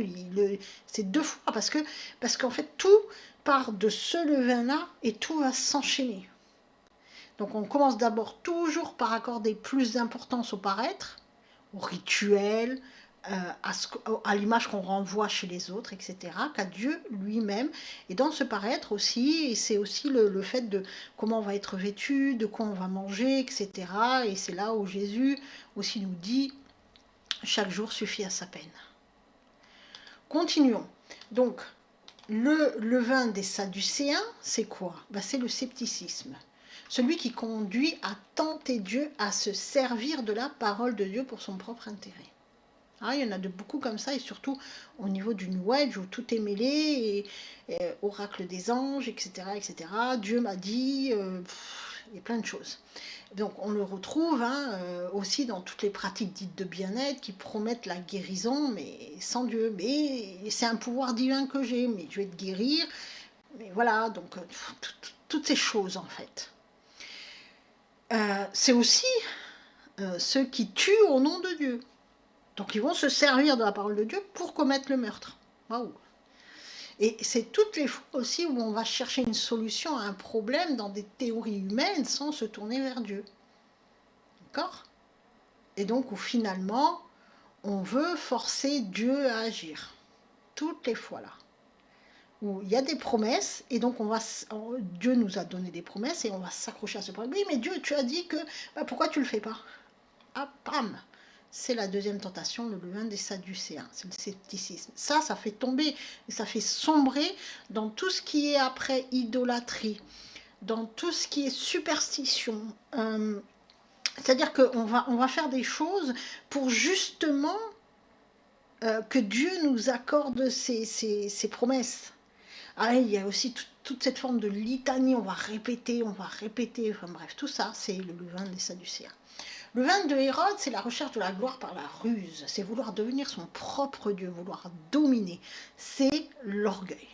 c'est 2 fois, parce qu'en fait tout part de ce levain-là et tout va s'enchaîner. Donc on commence d'abord toujours par accorder plus d'importance au paraître, au rituel, à l'image qu'on renvoie chez les autres, etc., qu'à Dieu lui-même. Et dans ce paraître aussi, c'est aussi le fait de comment on va être vêtu, de quoi on va manger, etc. Et c'est là où Jésus aussi nous dit Chaque jour suffit à sa peine. Continuons. Donc, le levain des Sadducéens, c'est quoi? C'est le scepticisme. Celui qui conduit à tenter Dieu, à se servir de la parole de Dieu pour son propre intérêt. Ah, il y en a de beaucoup comme ça, et surtout au niveau du New Age, où tout est mêlé, et oracle des anges, etc. etc. Dieu m'a dit, il y a plein de choses. Donc on le retrouve aussi dans toutes les pratiques dites de bien-être qui promettent la guérison, mais sans Dieu. Mais c'est un pouvoir divin que j'ai, mais je vais te guérir. Mais voilà, donc toutes ces choses en fait. C'est aussi ceux qui tuent au nom de Dieu. Donc ils vont se servir de la parole de Dieu pour commettre le meurtre. Waouh! Et c'est toutes les fois aussi où on va chercher une solution à un problème dans des théories humaines sans se tourner vers Dieu. D'accord? Et donc où finalement, on veut forcer Dieu à agir. Toutes les fois là. Où il y a des promesses, et donc Dieu nous a donné des promesses, et on va s'accrocher à ce problème. Oui, mais Dieu, tu as dit que, pourquoi tu ne le fais pas? Ah, pam! C'est la deuxième tentation, le levain des Sadducéens, c'est le scepticisme. Ça fait tomber, ça fait sombrer dans tout ce qui est après idolâtrie, dans tout ce qui est superstition. C'est-à-dire qu'on va faire des choses pour justement que Dieu nous accorde ses promesses. Ah, il y a aussi toute cette forme de litanie, on va répéter, enfin bref, tout ça, c'est le levain des Sadducéens. Le levain de Hérode, c'est la recherche de la gloire par la ruse, c'est vouloir devenir son propre Dieu, vouloir dominer, c'est l'orgueil.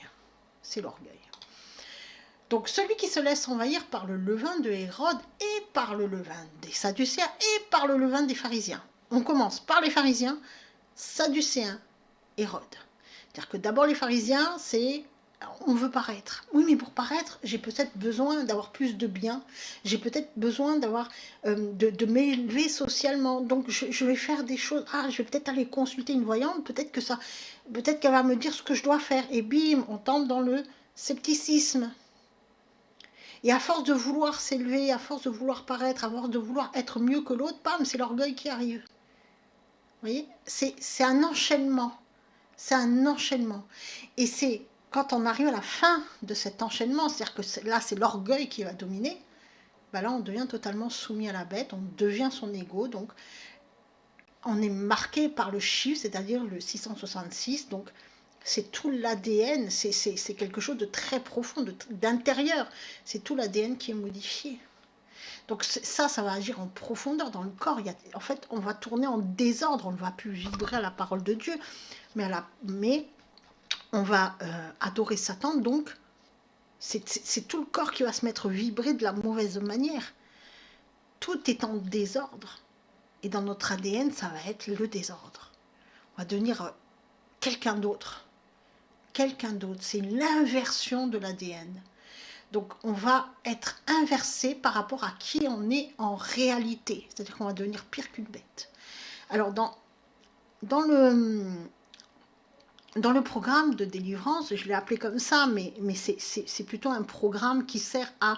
C'est l'orgueil. Donc celui qui se laisse envahir par le levain de Hérode et par le levain des Sadducéens et par le levain des pharisiens. On commence par les pharisiens, Sadducéens, Hérode. C'est-à-dire que d'abord les pharisiens, c'est on veut paraître. Oui, mais pour paraître, j'ai peut-être besoin d'avoir plus de biens, j'ai peut-être besoin d'avoir de m'élever socialement. Donc je vais faire des choses. Ah, je vais peut-être aller consulter une voyante, peut-être qu'elle va me dire ce que je dois faire. Et bim, on tombe dans le scepticisme. Et à force de vouloir s'élever, à force de vouloir paraître, à force de vouloir être mieux que l'autre, bam, c'est l'orgueil qui arrive. Vous voyez, c'est un enchaînement. C'est un enchaînement. Et c'est quand on arrive à la fin de cet enchaînement, c'est-à-dire que là, c'est l'orgueil qui va dominer, là, on devient totalement soumis à la bête, on devient son ego, donc on est marqué par le chiffre, c'est-à-dire le 666, donc c'est tout l'ADN, c'est quelque chose de très profond, d'intérieur, c'est tout l'ADN qui est modifié. Donc ça va agir en profondeur dans le corps. En fait, on va tourner en désordre, on ne va plus vibrer à la parole de Dieu, mais on va adorer Satan, donc c'est tout le corps qui va se mettre vibrer de la mauvaise manière. Tout est en désordre. Et dans notre ADN, ça va être le désordre. On va devenir quelqu'un d'autre. Quelqu'un d'autre. C'est l'inversion de l'ADN. Donc on va être inversé par rapport à qui on est en réalité. C'est-à-dire qu'on va devenir pire qu'une bête. Alors dans le programme de délivrance, je l'ai appelé comme ça, mais c'est plutôt un programme qui sert à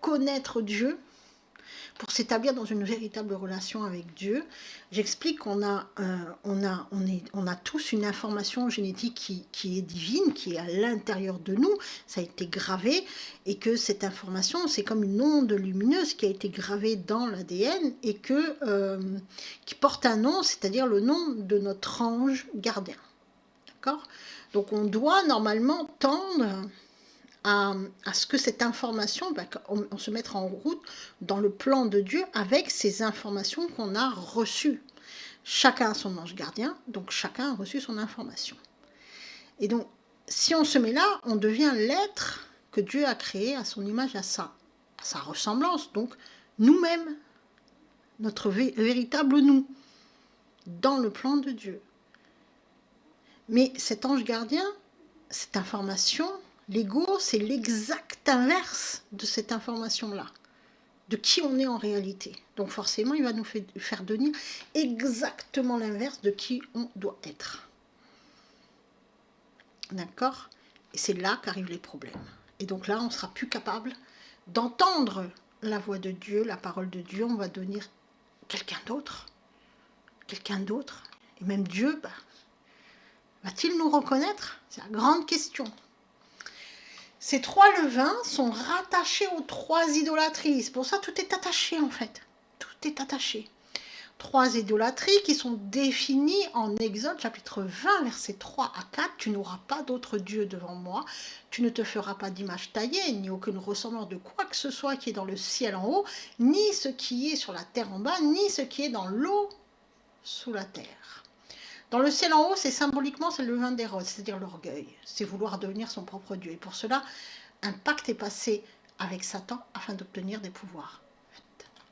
connaître Dieu, pour s'établir dans une véritable relation avec Dieu. J'explique qu'on a tous une information génétique qui est divine, qui est à l'intérieur de nous, ça a été gravé, et que cette information, c'est comme une onde lumineuse qui a été gravée dans l'ADN et qui porte un nom, c'est-à-dire le nom de notre ange gardien. D'accord ? Donc on doit normalement tendre à ce que cette information, on se mette en route dans le plan de Dieu avec ces informations qu'on a reçues. Chacun a son ange gardien, donc chacun a reçu son information. Et donc, si on se met là, on devient l'être que Dieu a créé à son image, à sa ressemblance, donc nous-mêmes, notre véritable nous, dans le plan de Dieu. Mais cet ange gardien, cette information, l'ego, c'est l'exact inverse de cette information-là, de qui on est en réalité. Donc forcément, il va nous faire devenir exactement l'inverse de qui on doit être. D'accord ? Et c'est là qu'arrivent les problèmes. Et donc là, on ne sera plus capable d'entendre la voix de Dieu, la parole de Dieu, on va devenir quelqu'un d'autre. Quelqu'un d'autre. Et même Dieu, va-t-il nous reconnaître? C'est la grande question. Ces 3 levains sont rattachés aux 3 idolâtries. C'est pour ça que tout est attaché en fait. Tout est attaché. 3 idolâtries qui sont définies en Exode chapitre 20, versets 3 à 4. Tu n'auras pas d'autre Dieu devant moi. Tu ne te feras pas d'image taillée, ni aucune ressemblance de quoi que ce soit qui est dans le ciel en haut, ni ce qui est sur la terre en bas, ni ce qui est dans l'eau sous la terre. Dans le ciel en haut, c'est symboliquement, c'est le levain d'Hérode, c'est-à-dire l'orgueil. C'est vouloir devenir son propre Dieu. Et pour cela, un pacte est passé avec Satan afin d'obtenir des pouvoirs.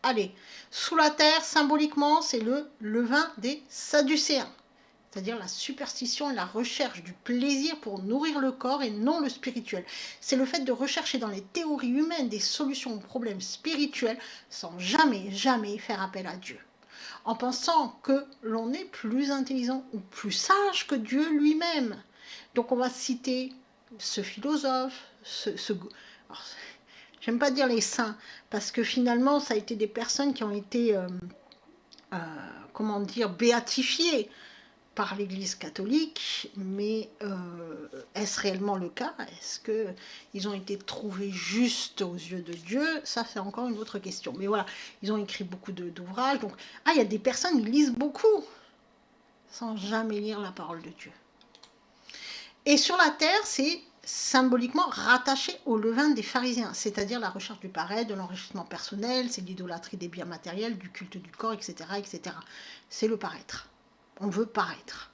Allez, sous la terre, symboliquement, c'est le levain des Sadducéens, c'est-à-dire la superstition et la recherche du plaisir pour nourrir le corps et non le spirituel. C'est le fait de rechercher dans les théories humaines des solutions aux problèmes spirituels sans jamais faire appel à Dieu, en pensant que l'on est plus intelligent ou plus sage que Dieu lui-même. Donc on va citer ce philosophe, alors, j'aime pas dire les saints, parce que finalement, ça a été des personnes qui ont été, comment dire, béatifiées par l'Église catholique, mais est-ce réellement le cas? Est-ce qu'ils ont été trouvés justes aux yeux de Dieu? Ça, c'est encore une autre question. Mais voilà, ils ont écrit beaucoup d'ouvrages. Donc, il y a des personnes qui lisent beaucoup, sans jamais lire la parole de Dieu. Et sur la terre, c'est symboliquement rattaché au levain des pharisiens, c'est-à-dire la recherche du paraître, de l'enrichissement personnel, c'est l'idolâtrie des biens matériels, du culte du corps, etc. etc. C'est le paraître. On veut paraître.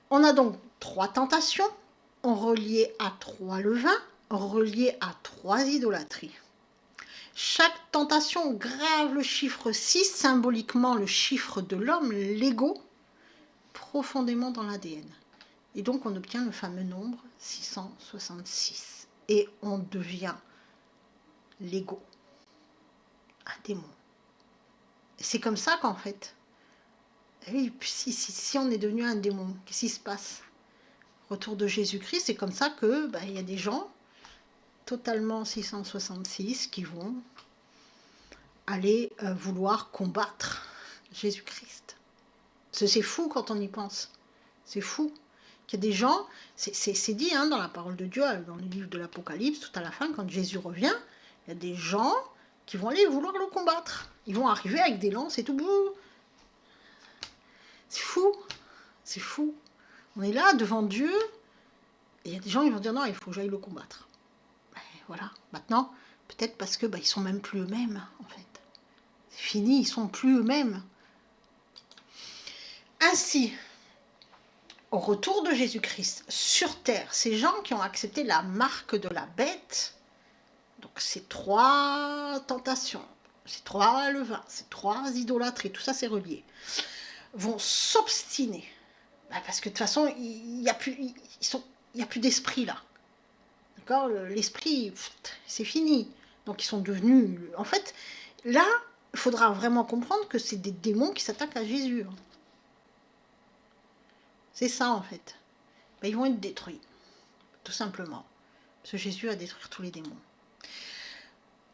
On a donc 3 tentations, reliées à 3 levains, reliées à 3 idolâtries. Chaque tentation grave le chiffre 6, symboliquement le chiffre de l'homme, l'ego, profondément dans l'ADN. Et donc, on obtient le fameux nombre 666. Et on devient l'ego, un démon. Et c'est comme ça qu'en fait, oui, si on est devenu un démon, qu'est-ce qui se passe? Retour de Jésus-Christ, c'est comme ça que y a des gens totalement 666 qui vont aller vouloir combattre Jésus-Christ. C'est fou quand on y pense. C'est fou. Il y a des gens, c'est dit dans la parole de Dieu, dans le livre de l'Apocalypse, tout à la fin, quand Jésus revient, il y a des gens qui vont aller vouloir le combattre. Ils vont arriver avec des lances et tout. C'est fou, c'est fou. On est là devant Dieu, et il y a des gens qui vont dire non, il faut que j'aille le combattre. Voilà, maintenant, peut-être parce que ils sont même plus eux-mêmes, en fait. C'est fini, ils sont plus eux-mêmes. Ainsi, au retour de Jésus-Christ sur terre, ces gens qui ont accepté la marque de la bête, donc ces 3 tentations, ces 3 levains, ces 3 idolâtries, tout ça c'est relié, vont s'obstiner. Parce que de toute façon, il n'y a plus d'esprit là. D'accord? L'esprit, c'est fini. Donc ils sont devenus... En fait, là, il faudra vraiment comprendre que c'est des démons qui s'attaquent à Jésus. C'est ça en fait. Ils vont être détruits, tout simplement. Parce que Jésus va détruire tous les démons.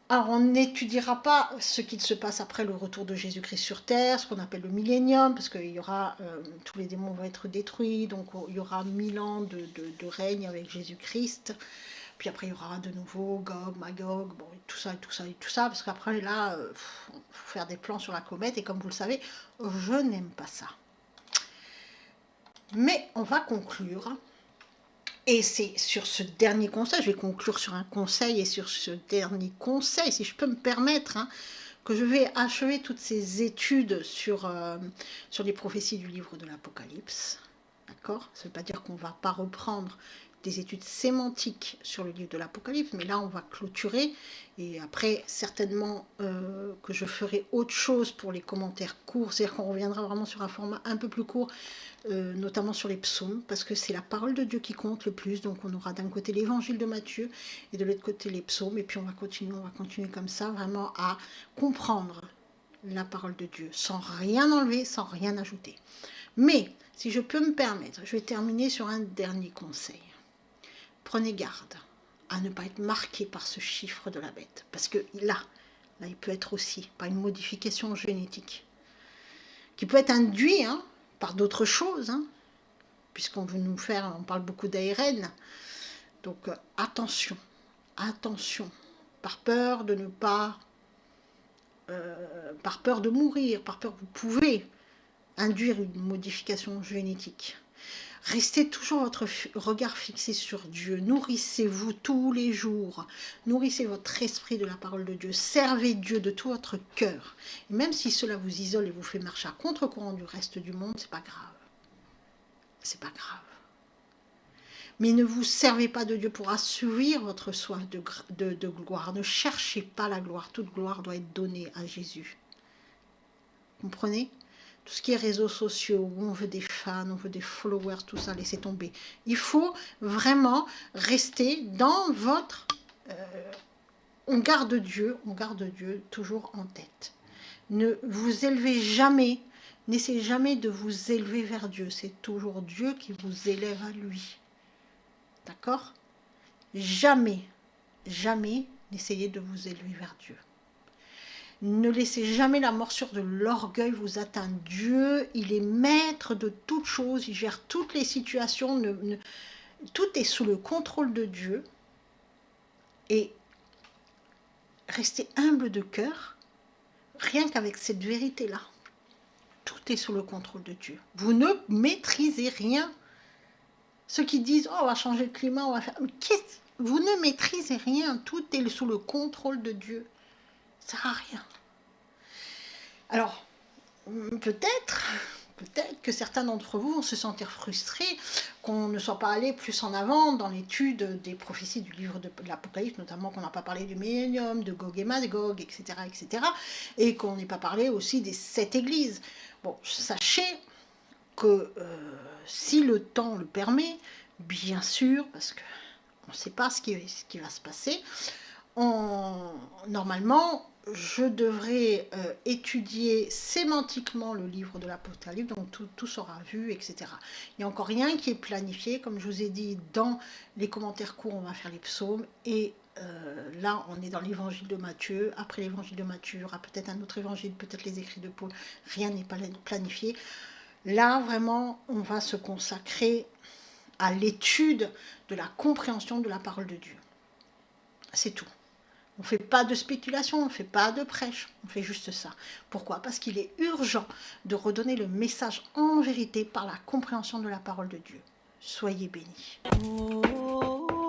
Alors on n'étudiera pas ce qu'il se passe après le retour de Jésus-Christ sur terre, ce qu'on appelle le millénium, parce qu'il y aura, tous les démons vont être détruits, donc il y aura 1000 ans de règne avec Jésus-Christ. Puis après il y aura de nouveau Gog, Magog, bon, et tout ça, parce qu'après là, il faut faire des plans sur la comète, et comme vous le savez, je n'aime pas ça. Mais on va conclure, et c'est sur ce dernier conseil, je vais conclure sur un conseil, et sur ce dernier conseil, si je peux me permettre, que je vais achever toutes ces études sur les prophéties du livre de l'Apocalypse. D'accord? Ça ne veut pas dire qu'on ne va pas reprendre des études sémantiques sur le livre de l'Apocalypse, mais là on va clôturer, et après certainement que je ferai autre chose pour les commentaires courts, c'est-à-dire qu'on reviendra vraiment sur un format un peu plus court, notamment sur les psaumes, parce que c'est la parole de Dieu qui compte le plus, donc on aura d'un côté l'évangile de Matthieu, et de l'autre côté les psaumes, et puis on va continuer comme ça, vraiment à comprendre la parole de Dieu, sans rien enlever, sans rien ajouter. Mais, si je peux me permettre, je vais terminer sur un dernier conseil. Prenez garde à ne pas être marqué par ce chiffre de la bête, parce que là, il peut être aussi par une modification génétique, qui peut être induit par d'autres choses, hein, puisqu'on veut nous faire, on parle beaucoup d'ARN. Donc attention, attention, par peur de ne pas, par peur de mourir, par peur que vous pouvez induire une modification génétique. Restez toujours votre regard fixé sur Dieu. Nourrissez-vous tous les jours. Nourrissez votre esprit de la parole de Dieu. Servez Dieu de tout votre cœur. Et même si cela vous isole et vous fait marcher à contre-courant du reste du monde, c'est pas grave. C'est pas grave. Mais ne vous servez pas de Dieu pour assouvir votre soif de gloire. Ne cherchez pas la gloire. Toute gloire doit être donnée à Jésus. Comprenez ? Tout ce qui est réseaux sociaux, où on veut des fans, on veut des followers, tout ça, laissez tomber. Il faut vraiment rester dans votre... on garde Dieu toujours en tête. Ne vous élevez jamais, n'essayez jamais de vous élever vers Dieu. C'est toujours Dieu qui vous élève à lui. D'accord ? Jamais, jamais n'essayez de vous élever vers Dieu. Ne laissez jamais la morsure de l'orgueil vous atteindre. Dieu, il est maître de toutes choses, il gère toutes les situations, tout est sous le contrôle de Dieu. Et restez humble de cœur, rien qu'avec cette vérité-là. Tout est sous le contrôle de Dieu. Vous ne maîtrisez rien. Ceux qui disent « Oh, on va changer le climat, on va faire... » Vous ne maîtrisez rien, tout est sous le contrôle de Dieu. Ça ne sert à rien. Alors, peut-être que certains d'entre vous vont se sentir frustrés qu'on ne soit pas allé plus en avant dans l'étude des prophéties du livre de l'Apocalypse, notamment qu'on n'a pas parlé du millénium, de Gog et Magog, etc., et qu'on n'ait pas parlé aussi des 7 églises. Bon, sachez que si le temps le permet, bien sûr, parce qu'on ne sait pas ce qui va se passer, normalement, je devrais étudier sémantiquement le livre de l'Apocalypse, donc tout sera vu, etc. Il n'y a encore rien qui est planifié, comme je vous ai dit, dans les commentaires courts, on va faire les psaumes, et là, on est dans l'évangile de Matthieu. Après l'évangile de Matthieu, il y aura peut-être un autre évangile, peut-être les écrits de Paul, rien n'est planifié. Là, vraiment, on va se consacrer à l'étude de la compréhension de la parole de Dieu. C'est tout. On ne fait pas de spéculation, on ne fait pas de prêche, on fait juste ça. Pourquoi ? Parce qu'il est urgent de redonner le message en vérité par la compréhension de la parole de Dieu. Soyez bénis. Oh, oh, oh.